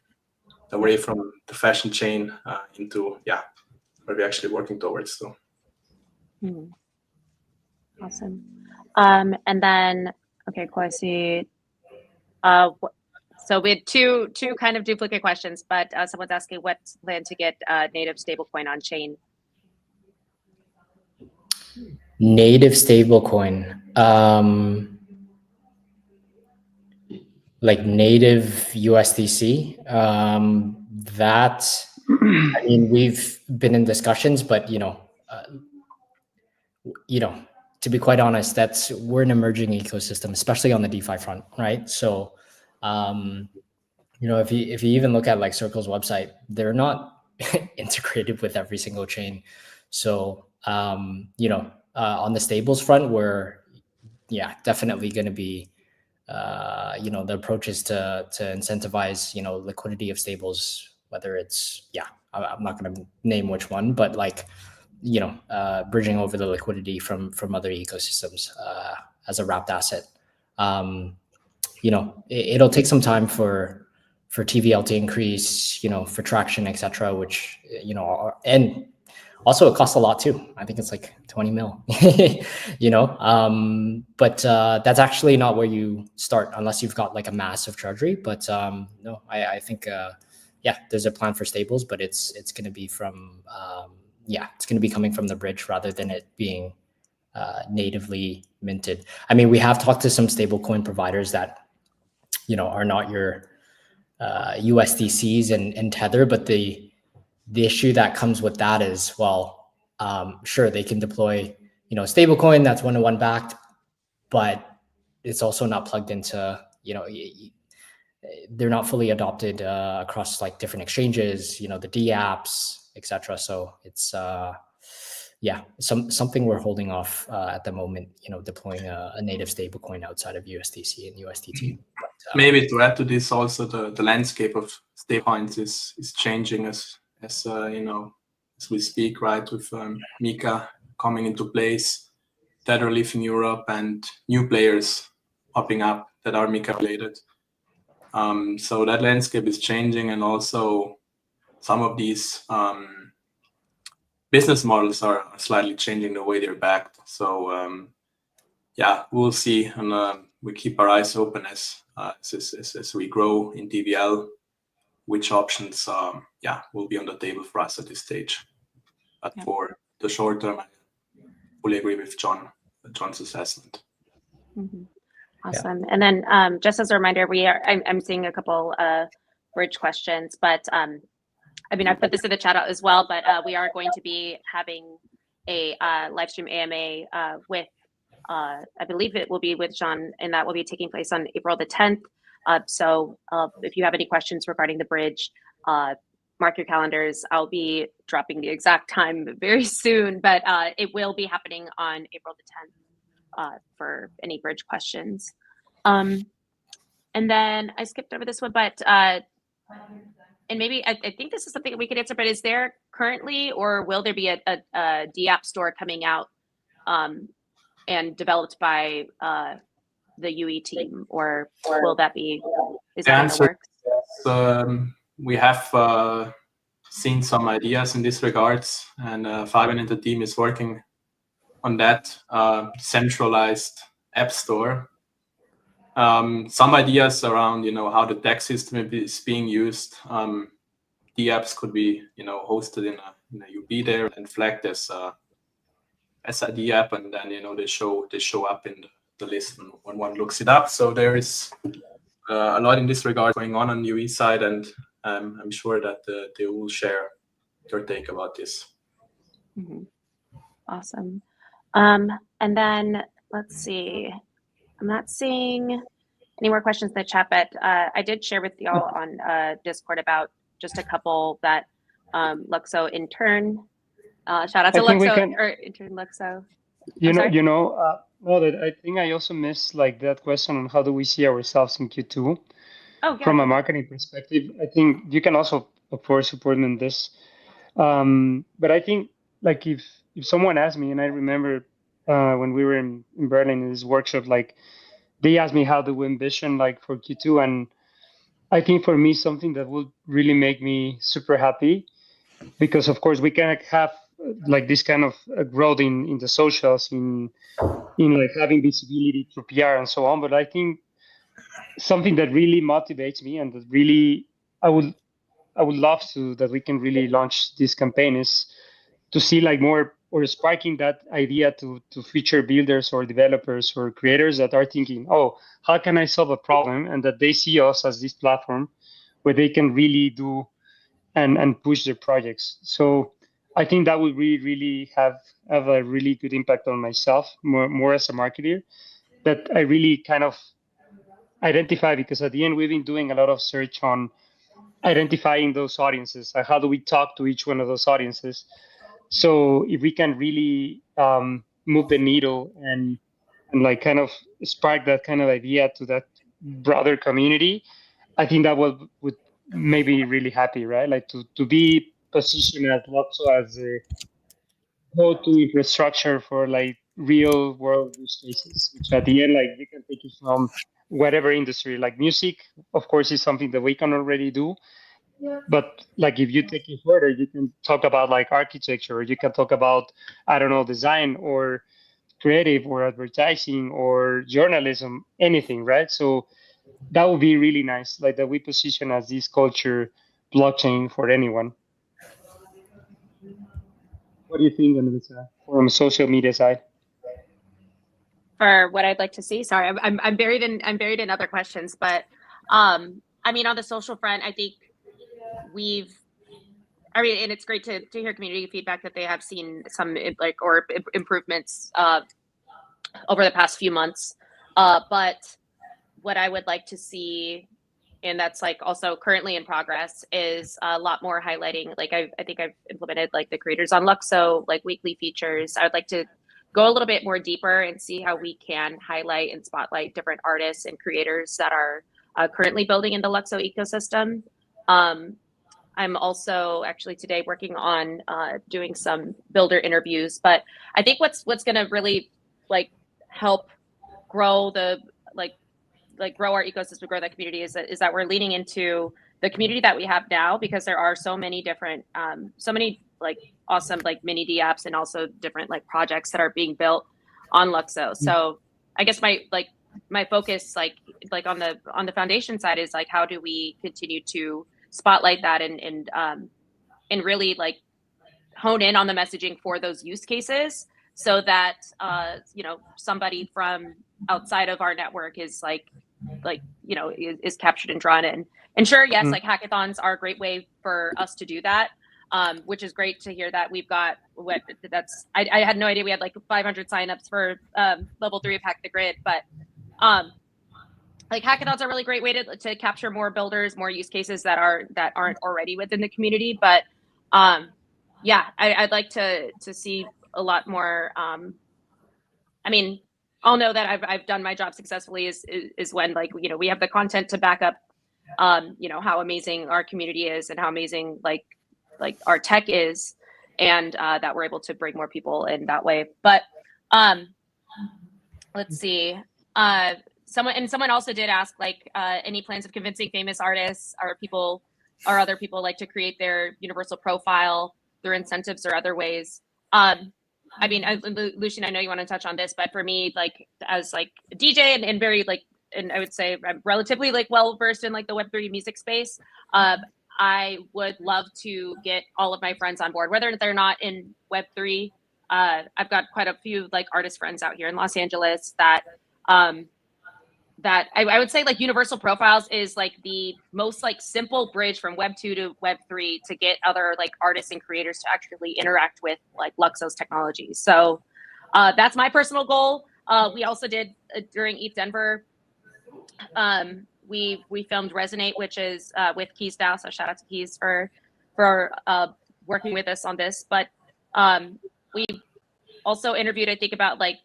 away from the fashion chain into where we're actually working towards. So. Awesome. And then, okay, Kwasi. So we had two kind of duplicate questions, but someone's asking what's the plan to get native stablecoin on chain? Native stablecoin, like native USDC. That, I mean, we've been in discussions, but to be quite honest, we're an emerging ecosystem, especially on the DeFi front, right? So, if you even look at like Circle's website, they're not integrated with every single chain. So, on the stables front, we're definitely going to be, the approach is to incentivize, liquidity of stables, whether it's, I'm not going to name which one, but like, bridging over the liquidity from other ecosystems as a wrapped asset. It'll take some time for TVL to increase, for traction, etc. Which and also it costs a lot too. I think it's like 20 mil. But that's actually not where you start unless you've got like a massive treasury. But no, I think there's a plan for stables, but it's going to be from it's going to be coming from the bridge rather than it being natively minted. I mean, we have talked to some stablecoin providers that are not your USDCs and Tether, but the issue that comes with that is, well, sure, they can deploy stablecoin that's one-to-one backed, but it's also not plugged into they're not fully adopted across like different exchanges, the D apps, etc. So it's something we're holding off at the moment, deploying a native stablecoin outside of USDC and USDT. But, maybe to add to this, also the landscape of stablecoins is changing as we speak, right? With Mika coming into place, Tether leaving Europe, and new players popping up that are Mika related. So that landscape is changing, and also some of these business models are slightly changing the way they're backed. So we'll see, and we keep our eyes open as we grow in DVL, which options will be on the table for us at this stage. But for the short term, I fully agree with John's assessment. Awesome. And then just as a reminder, I'm seeing a couple bridge questions, but I mean, I put this in the chat as well, but we are going to be having a live stream AMA with, I believe it will be with John, and that will be taking place on April the 10th. So if you have any questions regarding the bridge, mark your calendars. I'll be dropping the exact time very soon, but it will be happening on April the 10th for any bridge questions. And then I skipped over this one, but and maybe I think this is something that we could answer, but is there currently, or will there be a D-App store coming out and developed by the UE team, or will that be, is that in the works? Yes, we have seen some ideas in this regards, and Fabian and the team is working on that centralized app store. Some ideas around, how the DAC system is being used. The apps could be, hosted in a UB there and flagged as SID app, and then they show up in the list when one looks it up. So there is a lot in this regard going on UE side, and I'm sure that they will share their take about this. Mm-hmm. Awesome. And then let's see. I'm not seeing any more questions in the chat, but I did share with y'all on Discord about just a couple that Luxo intern. Shout out to Luxo or intern Luxo. I think I also missed like that question on how do we see ourselves in Q2. Oh, yeah. From a marketing perspective, I think you can also, of course, support me in this. But I think like if someone asked me, and I remember when we were in Berlin in this workshop, like they asked me how do we envision like for Q2, and I think for me something that would really make me super happy, because of course we can have like this kind of growth in the socials, in like having visibility through PR and so on. But I think something that really motivates me and that really I would love to that we can really launch this campaign is to see like more or sparking that idea to feature builders or developers or creators that are thinking, oh, how can I solve a problem? And that they see us as this platform where they can really do and push their projects. So I think that would really have a really good impact on myself, more as a marketer, that I really kind of identify, because at the end we've been doing a lot of search on identifying those audiences. Like how do we talk to each one of those audiences? So if we can really move the needle and like kind of spark that kind of idea to that broader community, I think that would make me really happy, right? Like to be positioned as Luxo as a go-to infrastructure for like real world use cases, which at the end, like you can take it from whatever industry. Like music, of course, is something that we can already do. But like if you take it further, you can talk about like architecture, you can talk about, I don't know, design or creative or advertising or journalism, anything, right? So that would be really nice, like that we position as this culture blockchain for anyone. What do you think, Anvisa, from social media side? For what I'd like to see, sorry, I'm buried in other questions, but I mean, on the social front, I think and it's great to hear community feedback that they have seen some improvements over the past few months. But what I would like to see, and that's like also currently in progress, is a lot more highlighting. Like I think I've implemented like the creators on Luxo, like weekly features. I would like to go a little bit more deeper and see how we can highlight and spotlight different artists and creators that are currently building in the Luxo ecosystem. I'm also actually today working on doing some builder interviews, but I think what's going to really like help grow the grow our ecosystem, grow that community is that we're leaning into the community that we have now, because there are so many different so many like awesome like mini D apps and also different like projects that are being built on Luxo. So I guess my focus like on the foundation side is like, how do we continue to spotlight that and really like hone in on the messaging for those use cases, so that somebody from outside of our network is is captured and drawn in. And sure, yes, like hackathons are a great way for us to do that, which is great to hear that we've got I had no idea we had like 500 signups for level 3 of Hack the Grid, but like hackathons are a really great way to capture more builders, more use cases that aren't already within the community. But yeah, I'd like to see a lot more. I mean, I'll know that I've done my job successfully is when like we have the content to back up how amazing our community is and how amazing like our tech is, and that we're able to bring more people in that way. But let's see. Someone also did ask like any plans of convincing famous artists or other people like to create their universal profile through incentives or other ways. I mean, Lucian, I know you want to touch on this, but for me, like as like a DJ and very like, and I would say I'm relatively like well versed in like the Web3 music space. I would love to get all of my friends on board, whether they're not in Web3. I've got quite a few like artist friends out here in Los Angeles that that I would say like universal profiles is like the most like simple bridge from Web 2 to Web 3 to get other like artists and creators to actually interact with like Luxo's technology. So that's my personal goal. We also did during ETH Denver, we filmed Resonate, which is with Keys DAO. So shout out to Keys for working with us on this. But we also interviewed, I think, about like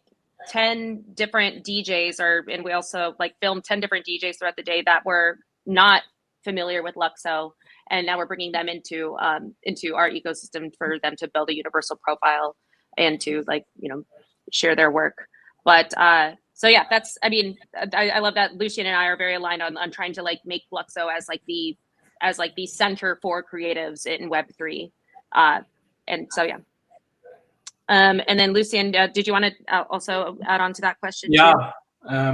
10 different DJs, and we also like filmed 10 different DJs throughout the day that were not familiar with Luxo, and now we're bringing them into our ecosystem for them to build a universal profile and to like share their work. But so yeah, that's, I mean, I love that Lucian and I are very aligned on trying to like make Luxo as the center for creatives in Web3, and so yeah. And then Lucian, did you want to also add on to that question? Yeah. Too? I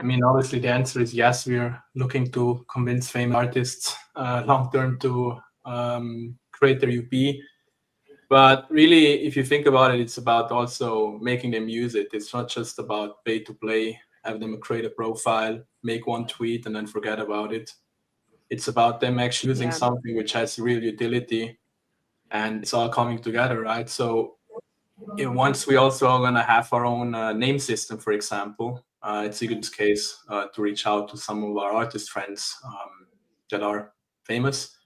mean, obviously the answer is yes. We're looking to convince famous artists long term to create their UP. But really, if you think about it, it's about also making them use it. It's not just about pay to play, have them create a profile, make one tweet, and then forget about it. It's about them actually using something which has real utility, and it's all coming together, right? So once we also are going to have our own name system, for example, it's a good case to reach out to some of our artist friends that are famous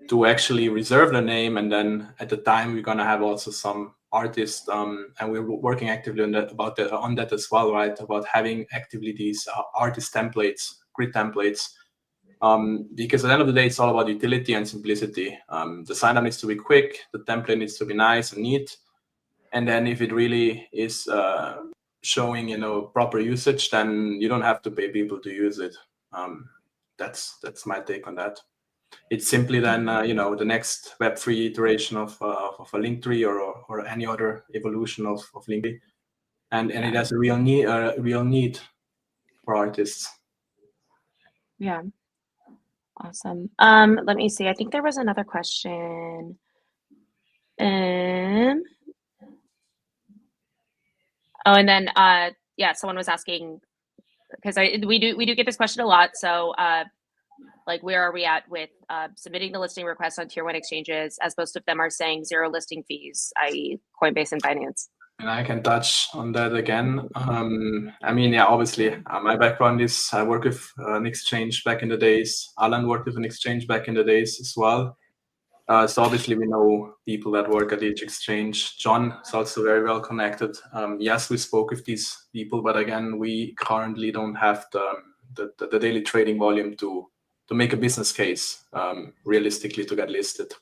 to actually reserve the name. And then at the time, we're going to have also some artists, and we're working actively on that as well, right? About having actively these artist templates, grid templates, because at the end of the day, it's all about utility and simplicity. The sign-up needs to be quick, the template needs to be nice and neat. And then if it really is showing, proper usage, then you don't have to pay people to use it. That's my take on that. It's simply then, the next Web3 iteration of a Linktree or any other evolution of Linktree, and it has a real need for artists. Yeah. Awesome. Let me see. I think there was another question. And then someone was asking, because we do get this question a lot. So like, where are we at with submitting the listing requests on tier 1 exchanges, as most of them are saying 0 listing fees, i.e. Coinbase and Binance? And I can touch on that again. I mean, obviously, my background is I worked with an exchange back in the days. Alan worked with an exchange back in the days as well. So obviously, we know people that work at each exchange. John is also very well connected. Yes, we spoke with these people, but again, we currently don't have the daily trading volume to make a business case realistically to get listed.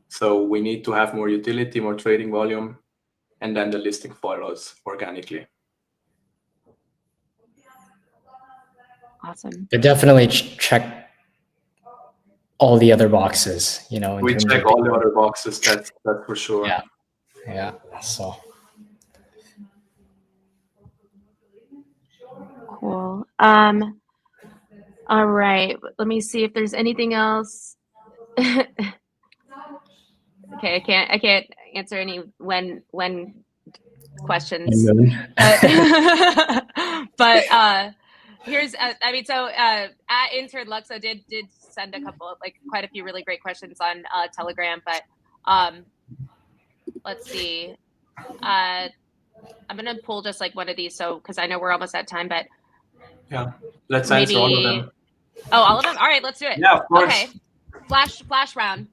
So we need to have more utility, more trading volume, and then the listing follows organically. Awesome. But definitely check all the other boxes, We check all the other boxes, that's for sure. Yeah. So cool. All right. Let me see if there's anything else. Okay, I can't answer any when questions. But here's so at Intern Luxo did send a couple of quite a few really great questions on Telegram, but let's see. I'm gonna pull just one of these, so because I know we're almost at time, but let's answer all of them. Oh, all of them? All right, let's do it. Yeah, of course. Okay, flash round.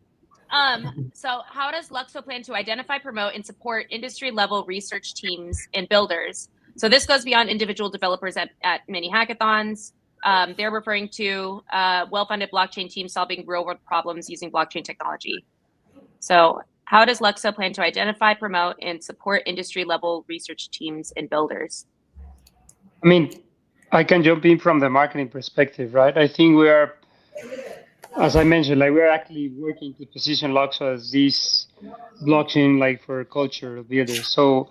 So how does Luxo plan to identify, promote, and support industry-level research teams and builders? So this goes beyond individual developers at mini hackathons. They're referring to well-funded blockchain teams solving real-world problems using blockchain technology. So how does Luxo plan to identify, promote, and support industry-level research teams and builders? I mean, I can jump in from the marketing perspective, right? I think we are as I mentioned, like we're actually working to position Luxo as this blockchain like for culture builders. So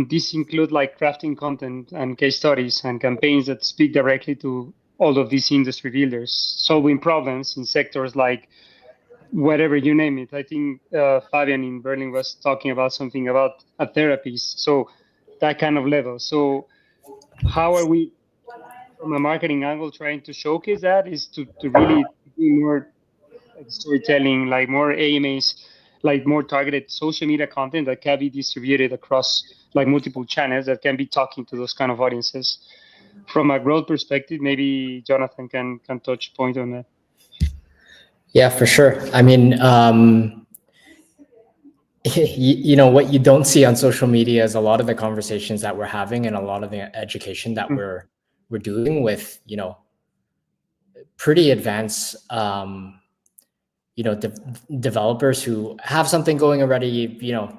these include like crafting content and case studies and campaigns that speak directly to all of these industry builders, solving problems in sectors like whatever you name it. I think Fabian in Berlin was talking about something about a therapist. So that kind of level. So how are we from a marketing angle trying to showcase that is to really do more like storytelling, like more AMAs, like more targeted social media content that can be distributed across like multiple channels that can be talking to those kind of audiences. From a growth perspective, maybe Jonathan can touch point on that. Yeah, for sure. I mean, you know, what you don't see on social media is a lot of the conversations that we're having and a lot of the education that we're doing with, you know, pretty advanced, you know, developers who have something going already. You know,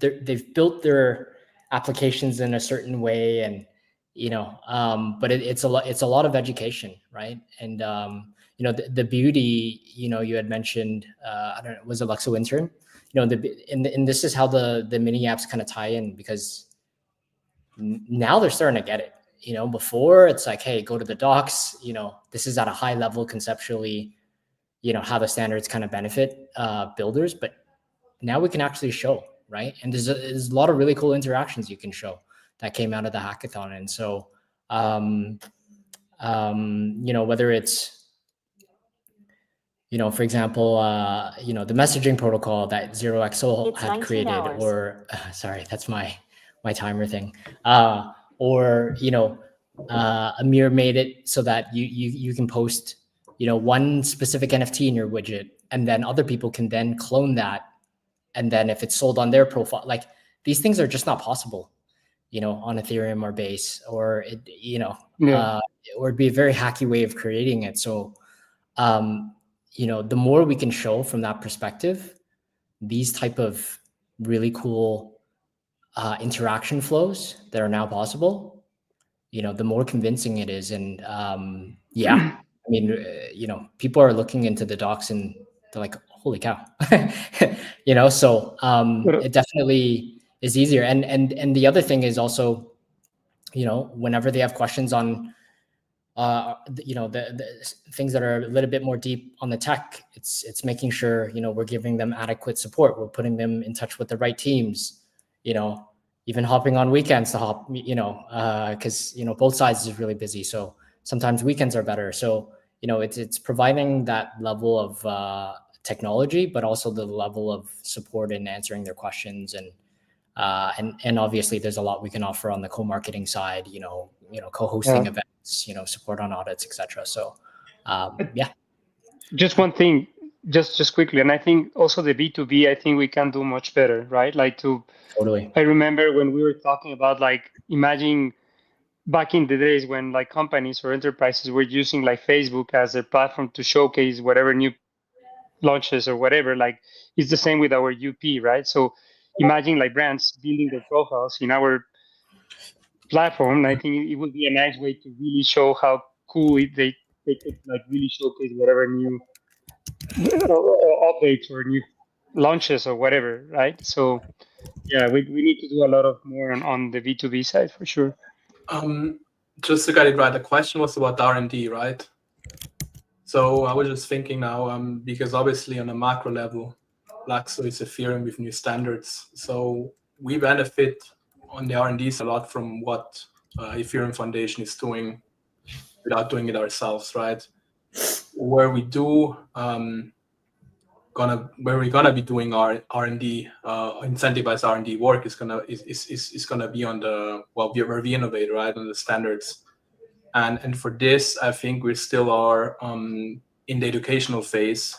they've built their applications in a certain way, and you know, but it's a lot of education, right? And you know, the beauty, you know, you had mentioned, I don't know, was it Luxo Intern? You know, and this is how the mini apps kind of tie in, because now they're starting to get it. You know, before it's like, hey, go to the docs. You know, this is at a high level conceptually, you know, how the standards kind of benefit builders, but now we can actually show, right? And there's a lot of really cool interactions you can show that came out of the hackathon. And so, you know, whether it's, you know, for example, you know, the messaging protocol that ZeroXO had created, or sorry, that's my timer thing, or you know, Amir made it so that you can post, you know, one specific NFT in your widget, and then other people can then clone that, and then if it's sold on their profile, like these things are just not possible, you know, on Ethereum or Base, or it, you know, or it'd be a very hacky way of creating it. So you know, the more we can show from that perspective, these type of really cool interaction flows that are now possible, you know, the more convincing it is. And yeah, I mean, you know, people are looking into the docs and they're like, holy cow, you know, so it definitely is easier. And the other thing is also, you know, whenever they have questions on you know, the things that are a little bit more deep on the tech, it's making sure, you know, we're giving them adequate support, we're putting them in touch with the right teams, you know, even hopping on weekends to hop, you know, because you know, both sides is really busy, so sometimes weekends are better. So you know, it's providing that level of technology, but also the level of support in answering their questions. And obviously there's a lot we can offer on the co-marketing side, you know, co-hosting events, you know, support on audits, etc. So yeah. Just one thing, just quickly, and I think also the B2B, I think we can do much better, right? Like Totally. I remember when we were talking about like imagine back in the days when like companies or enterprises were using like Facebook as a platform to showcase whatever new launches or whatever. Like it's the same with our UP, right? So imagine like brands building their profiles in our platform. I think it would be a nice way to really show how cool they could like really showcase whatever new updates or new launches or whatever, right? So yeah, we need to do a lot of more on the B2B side for sure. Just to get it right, the question was about R&D, right? So I was just thinking now, because obviously on a macro level, Luxo is Ethereum with new standards. So we benefit on the R&D a lot from what Ethereum Foundation is doing without doing it ourselves, right? Where we do where we're gonna be doing our R&D, incentivized R&D work is gonna be on the, well, where we innovate, right, on the standards. And for this, I think we still are in the educational phase.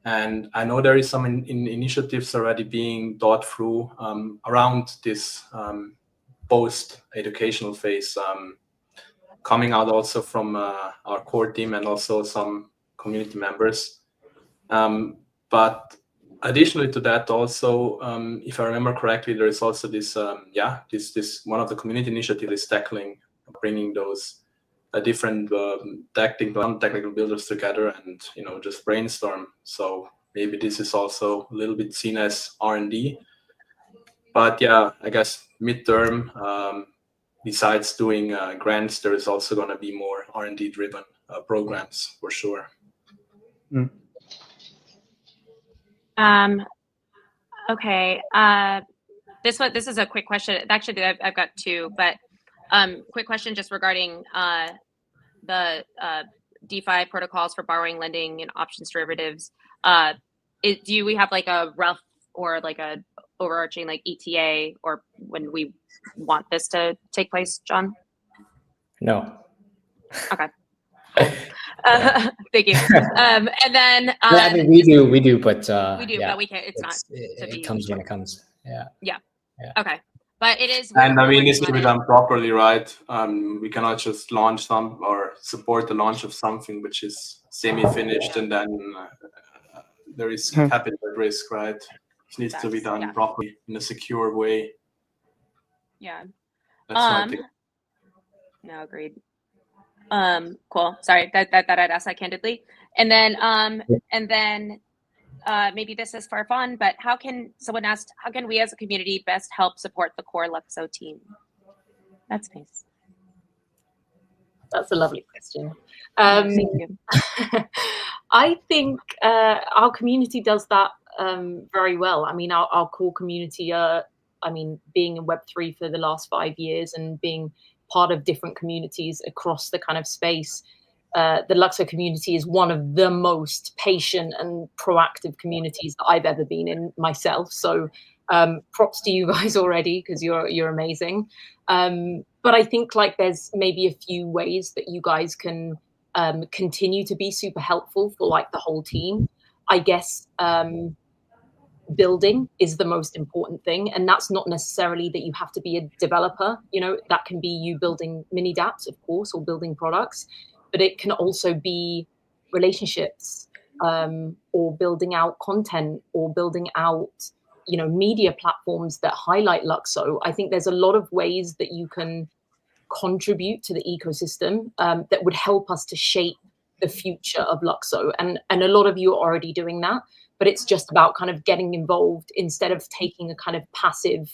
And I know there is some initiatives already being thought through around this post-educational phase, coming out also from our core team and also some community members. But additionally to that, also, if I remember correctly, there is also this, this one of the community initiatives is tackling bringing those different technical builders together and just brainstorm. So maybe this is also a little bit seen as R&D. But yeah, I guess midterm, besides doing grants, there is also going to be more R&D driven programs for sure. Okay. This is a quick question. Actually, I've got two, but quick question just regarding the DeFi protocols for borrowing, lending, and options derivatives. Do we have like a rough or like a overarching like ETA or when we want this to take place, John? No. Okay. Cool. Thank you. And then I mean, we do, but yeah, but we can't. It comes when it comes. Yeah. Okay, but it is. And I mean, it needs to be done properly, right? We cannot just launch some or support the launch of something which is semi-finished and then there is capital risk, right? It needs to be done properly in a secure way. Yeah. That's my thing. No, agreed. Cool. Sorry that I'd ask that candidly. And then maybe this is for fun, but someone asked, how can we as a community best help support the core Luxo team? That's nice. That's a lovely question. Thank you. I think our community does that very well. I mean, our core community, being in Web3 for the last 5 years and being part of different communities across the kind of space, the Luxo community is one of the most patient and proactive communities that I've ever been in myself. So props to you guys already, because you're amazing. But I think like there's maybe a few ways that you guys can continue to be super helpful for like the whole team. I guess building is the most important thing, and that's not necessarily that you have to be a developer. That can be you building mini dApps, of course, or building products, but it can also be relationships, or building out content, or building out media platforms that highlight Luxo. I think there's a lot of ways that you can contribute to the ecosystem that would help us to shape the future of Luxo, and a lot of you are already doing that. But it's just about kind of getting involved instead of taking a kind of passive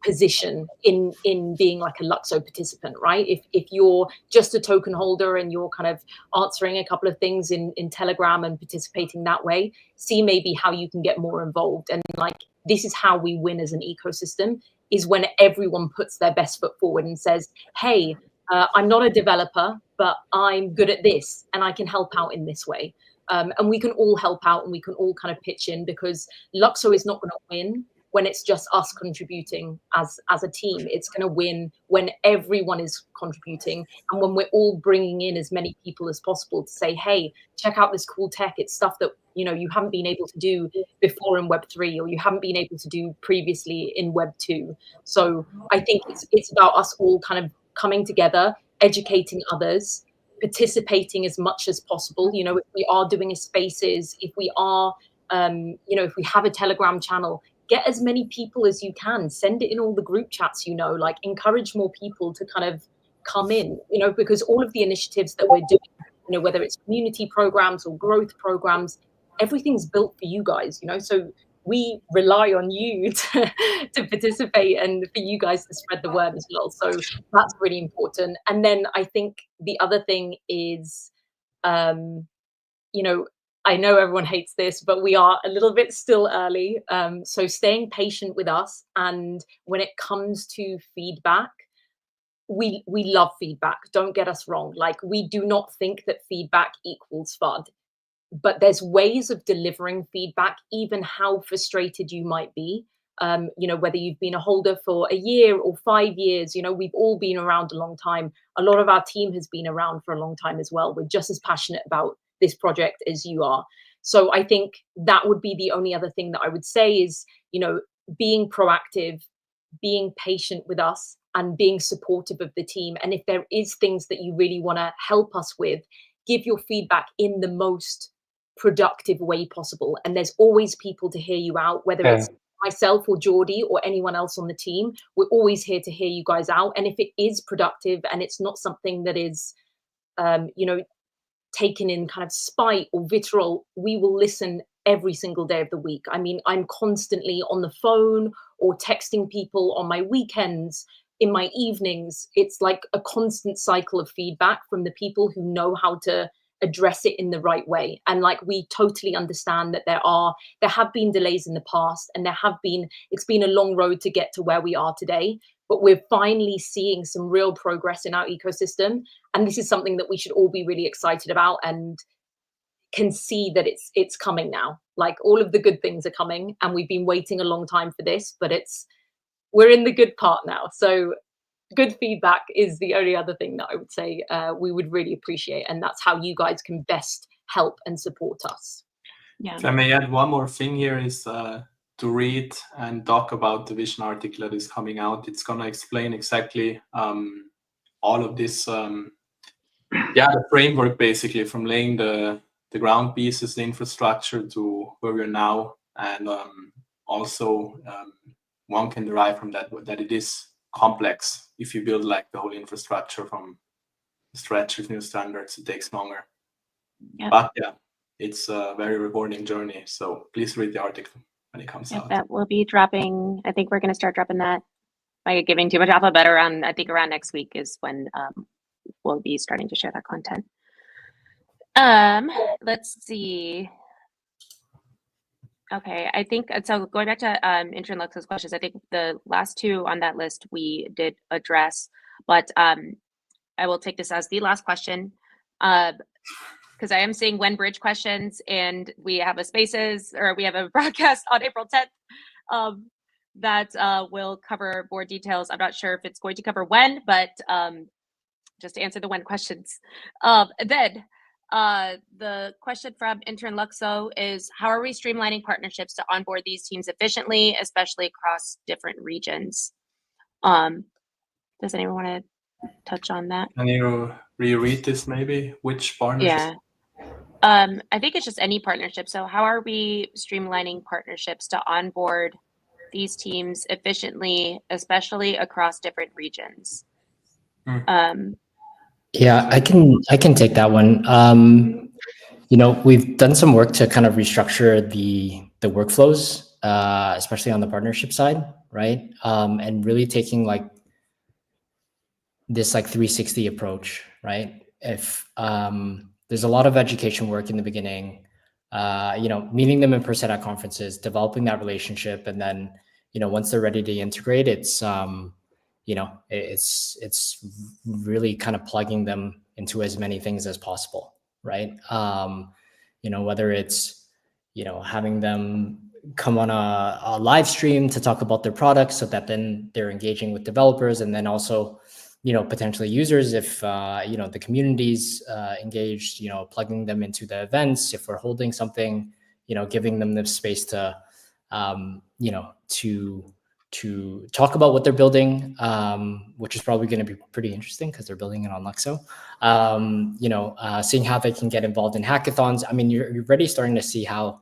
position in being like a Luxo participant, right? If you're just a token holder and you're kind of answering a couple of things in Telegram and participating that way, see maybe how you can get more involved. And like, this is how we win as an ecosystem, is when everyone puts their best foot forward and says, hey, I'm not a developer, but I'm good at this and I can help out in this way. And we can all help out and we can all kind of pitch in, because Luxo is not going to win when it's just us contributing as a team. It's going to win when everyone is contributing and when we're all bringing in as many people as possible to say, hey, check out this cool tech. It's stuff that you haven't been able to do before in Web3, or you haven't been able to do previously in Web2. So I think it's about us all kind of coming together, educating others, participating as much as possible. If we are doing a spaces, if we are, if we have a Telegram channel, get as many people as you can, send it in all the group chats, like encourage more people to kind of come in, because all of the initiatives that we're doing, whether it's community programs or growth programs, everything's built for you guys, so we rely on you to participate and for you guys to spread the word as well. So that's really important. And then I think the other thing is, I know everyone hates this, but we are a little bit still early. So staying patient with us. And when it comes to feedback, we love feedback. Don't get us wrong. Like, we do not think that feedback equals FUD. But there's ways of delivering feedback, even how frustrated you might be. Whether you've been a holder for a year or 5 years, we've all been around a long time. A lot of our team has been around for a long time as well. We're just as passionate about this project as you are. So I think that would be the only other thing that I would say is, being proactive, being patient with us, and being supportive of the team. And if there is things that you really want to help us with, give your feedback in the most productive way possible. And there's always people to hear you out, whether it's myself or Geordie or anyone else on the team, we're always here to hear you guys out. And if it is productive and it's not something that is, you know, taken in kind of spite or vitriol, we will listen every single day of the week. I mean, I'm constantly on the phone or texting people on my weekends, in my evenings. It's like a constant cycle of feedback from the people who know how to address it in the right way. And like, we totally understand that there have been delays in the past, and it's been a long road to get to where we are today, but we're finally seeing some real progress in our ecosystem. And this is something that we should all be really excited about, and can see that it's coming now. Like, all of the good things are coming, and we've been waiting a long time for this, but we're in the good part now. So good feedback is the only other thing that I would say we would really appreciate, and that's how you guys can best help and support us. Yeah. If I may add one more thing here, is to read and talk about the vision article that is coming out. It's going to explain exactly all of this, the framework, basically, from laying the ground pieces, the infrastructure, to where we're now. And also one can derive from that it is complex. If you build like the whole infrastructure from scratch with new standards, it takes longer. Yep. But yeah, it's a very rewarding journey. So please read the article when it comes out. That will be dropping. I think we're going to start dropping that, by giving too much alpha, but around next week is when we'll be starting to share that content. Let's see. Okay, I think so. Going back to intern Lux's questions, I think the last two on that list we did address, but I will take this as the last question, because I am seeing when bridge questions, and we have a broadcast on April 10th that will cover more details. I'm not sure if it's going to cover when, but just to answer the when questions. Then the question from intern Luxo is, how are we streamlining partnerships to onboard these teams efficiently, especially across different regions? Does anyone want to touch on that? Can you reread this maybe? Which partnerships? Yeah. I think it's just any partnership. So how are we streamlining partnerships to onboard these teams efficiently, especially across different regions? Yeah, I can take that one. We've done some work to kind of restructure the workflows, especially on the partnership side, right? And really taking like this 360 approach, right? If there's a lot of education work in the beginning, meeting them in person at conferences, developing that relationship, and then once they're ready to integrate, it's it's really kind of plugging them into as many things as possible, right? Whether it's having them come on a live stream to talk about their products, so that then they're engaging with developers, and then also potentially users if the community's engaged, plugging them into the events if we're holding something, giving them the space to to talk about what they're building, which is probably going to be pretty interesting because they're building it on Luxo. Seeing how they can get involved in hackathons. I mean, you're already starting to see how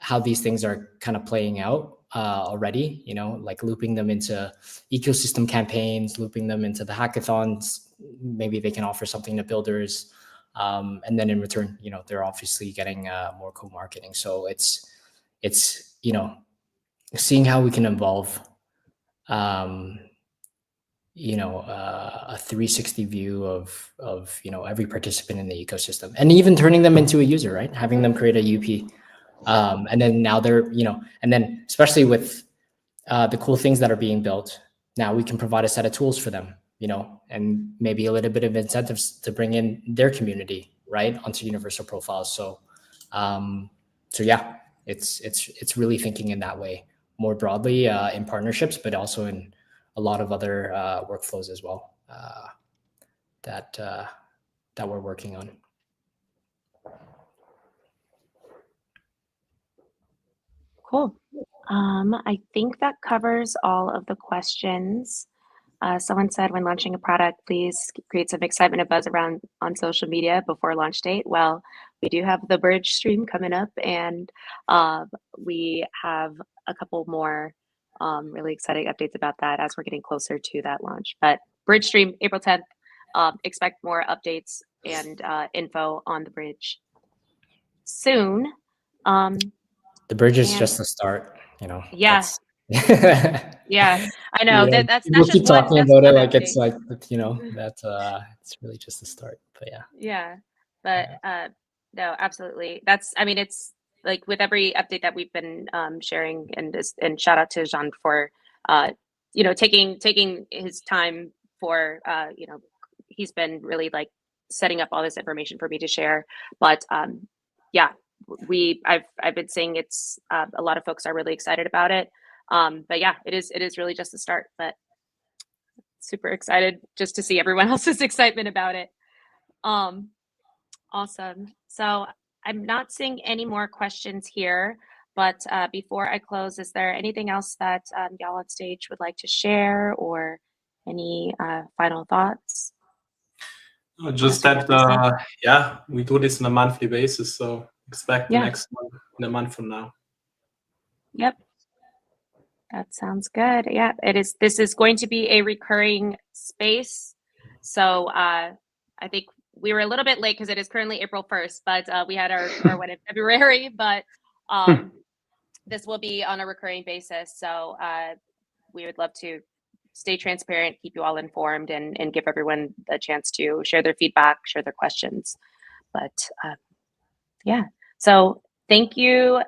how these things are kind of playing out already, like looping them into ecosystem campaigns, looping them into the hackathons. Maybe they can offer something to builders. And then in return, they're obviously getting more co-marketing. So it's seeing how we can involve, a 360 view of every participant in the ecosystem, and even turning them into a user, right? Having them create a UP. And then now they're, and then especially with the cool things that are being built, now we can provide a set of tools for them, and maybe a little bit of incentives to bring in their community, right, onto universal profiles. So, yeah, it's really thinking in that way more broadly in partnerships, but also in a lot of other workflows as well that we're working on. Cool. I think that covers all of the questions. Someone said, when launching a product, please create some excitement and buzz around on social media before launch date. Well, we do have the bridge stream coming up, and we have a couple more really exciting updates about that as we're getting closer to that launch. But Bridge Stream, April 10th, expect more updates and info on the bridge soon. The bridge is just the start, you know. Yeah. Yeah, I know. Yeah, That's people keep just one, talking that's about it one like it's update. like, you know, that's it's really just the start. But yeah. Yeah, but no, absolutely. I mean, it's like with every update that we've been sharing, and shout out to Jean for you know, taking his time for you know, he's been really like setting up all this information for me to share. But yeah, I've been saying it's a lot of folks are really excited about it. But yeah, it is really just the start. But super excited just to see everyone else's excitement about it. Awesome. So I'm not seeing any more questions here, but before I close, is there anything else that y'all on stage would like to share, or any final thoughts? Just that, yeah, we do this on a monthly basis, so expect the next one in a month from now. Yep. That sounds good. Yeah, it is. This is going to be a recurring space. So I think we were a little bit late because it is currently April 1st, but we had our one in February, but this will be on a recurring basis. So we would love to stay transparent, keep you all informed, and give everyone a chance to share their feedback, share their questions. But yeah, so thank you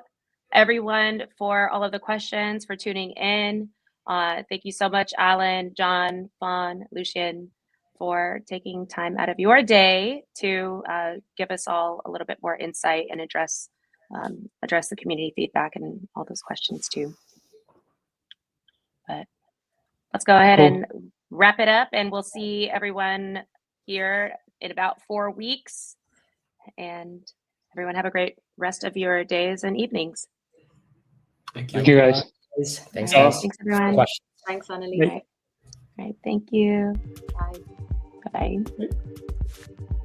everyone for all of the questions, for tuning in. Thank you so much, Alan, John, Fawn, Lucian, for taking time out of your day to give us all a little bit more insight and address the community feedback and all those questions too. But let's go ahead and wrap it up, and we'll see everyone here in about 4 weeks. And everyone have a great rest of your days and evenings. Thank you. Thank you, guys. Thanks, All right, guys. thanks, everyone. Questions? Thanks, Annalie. All right, thank you. Bye. Bye-bye.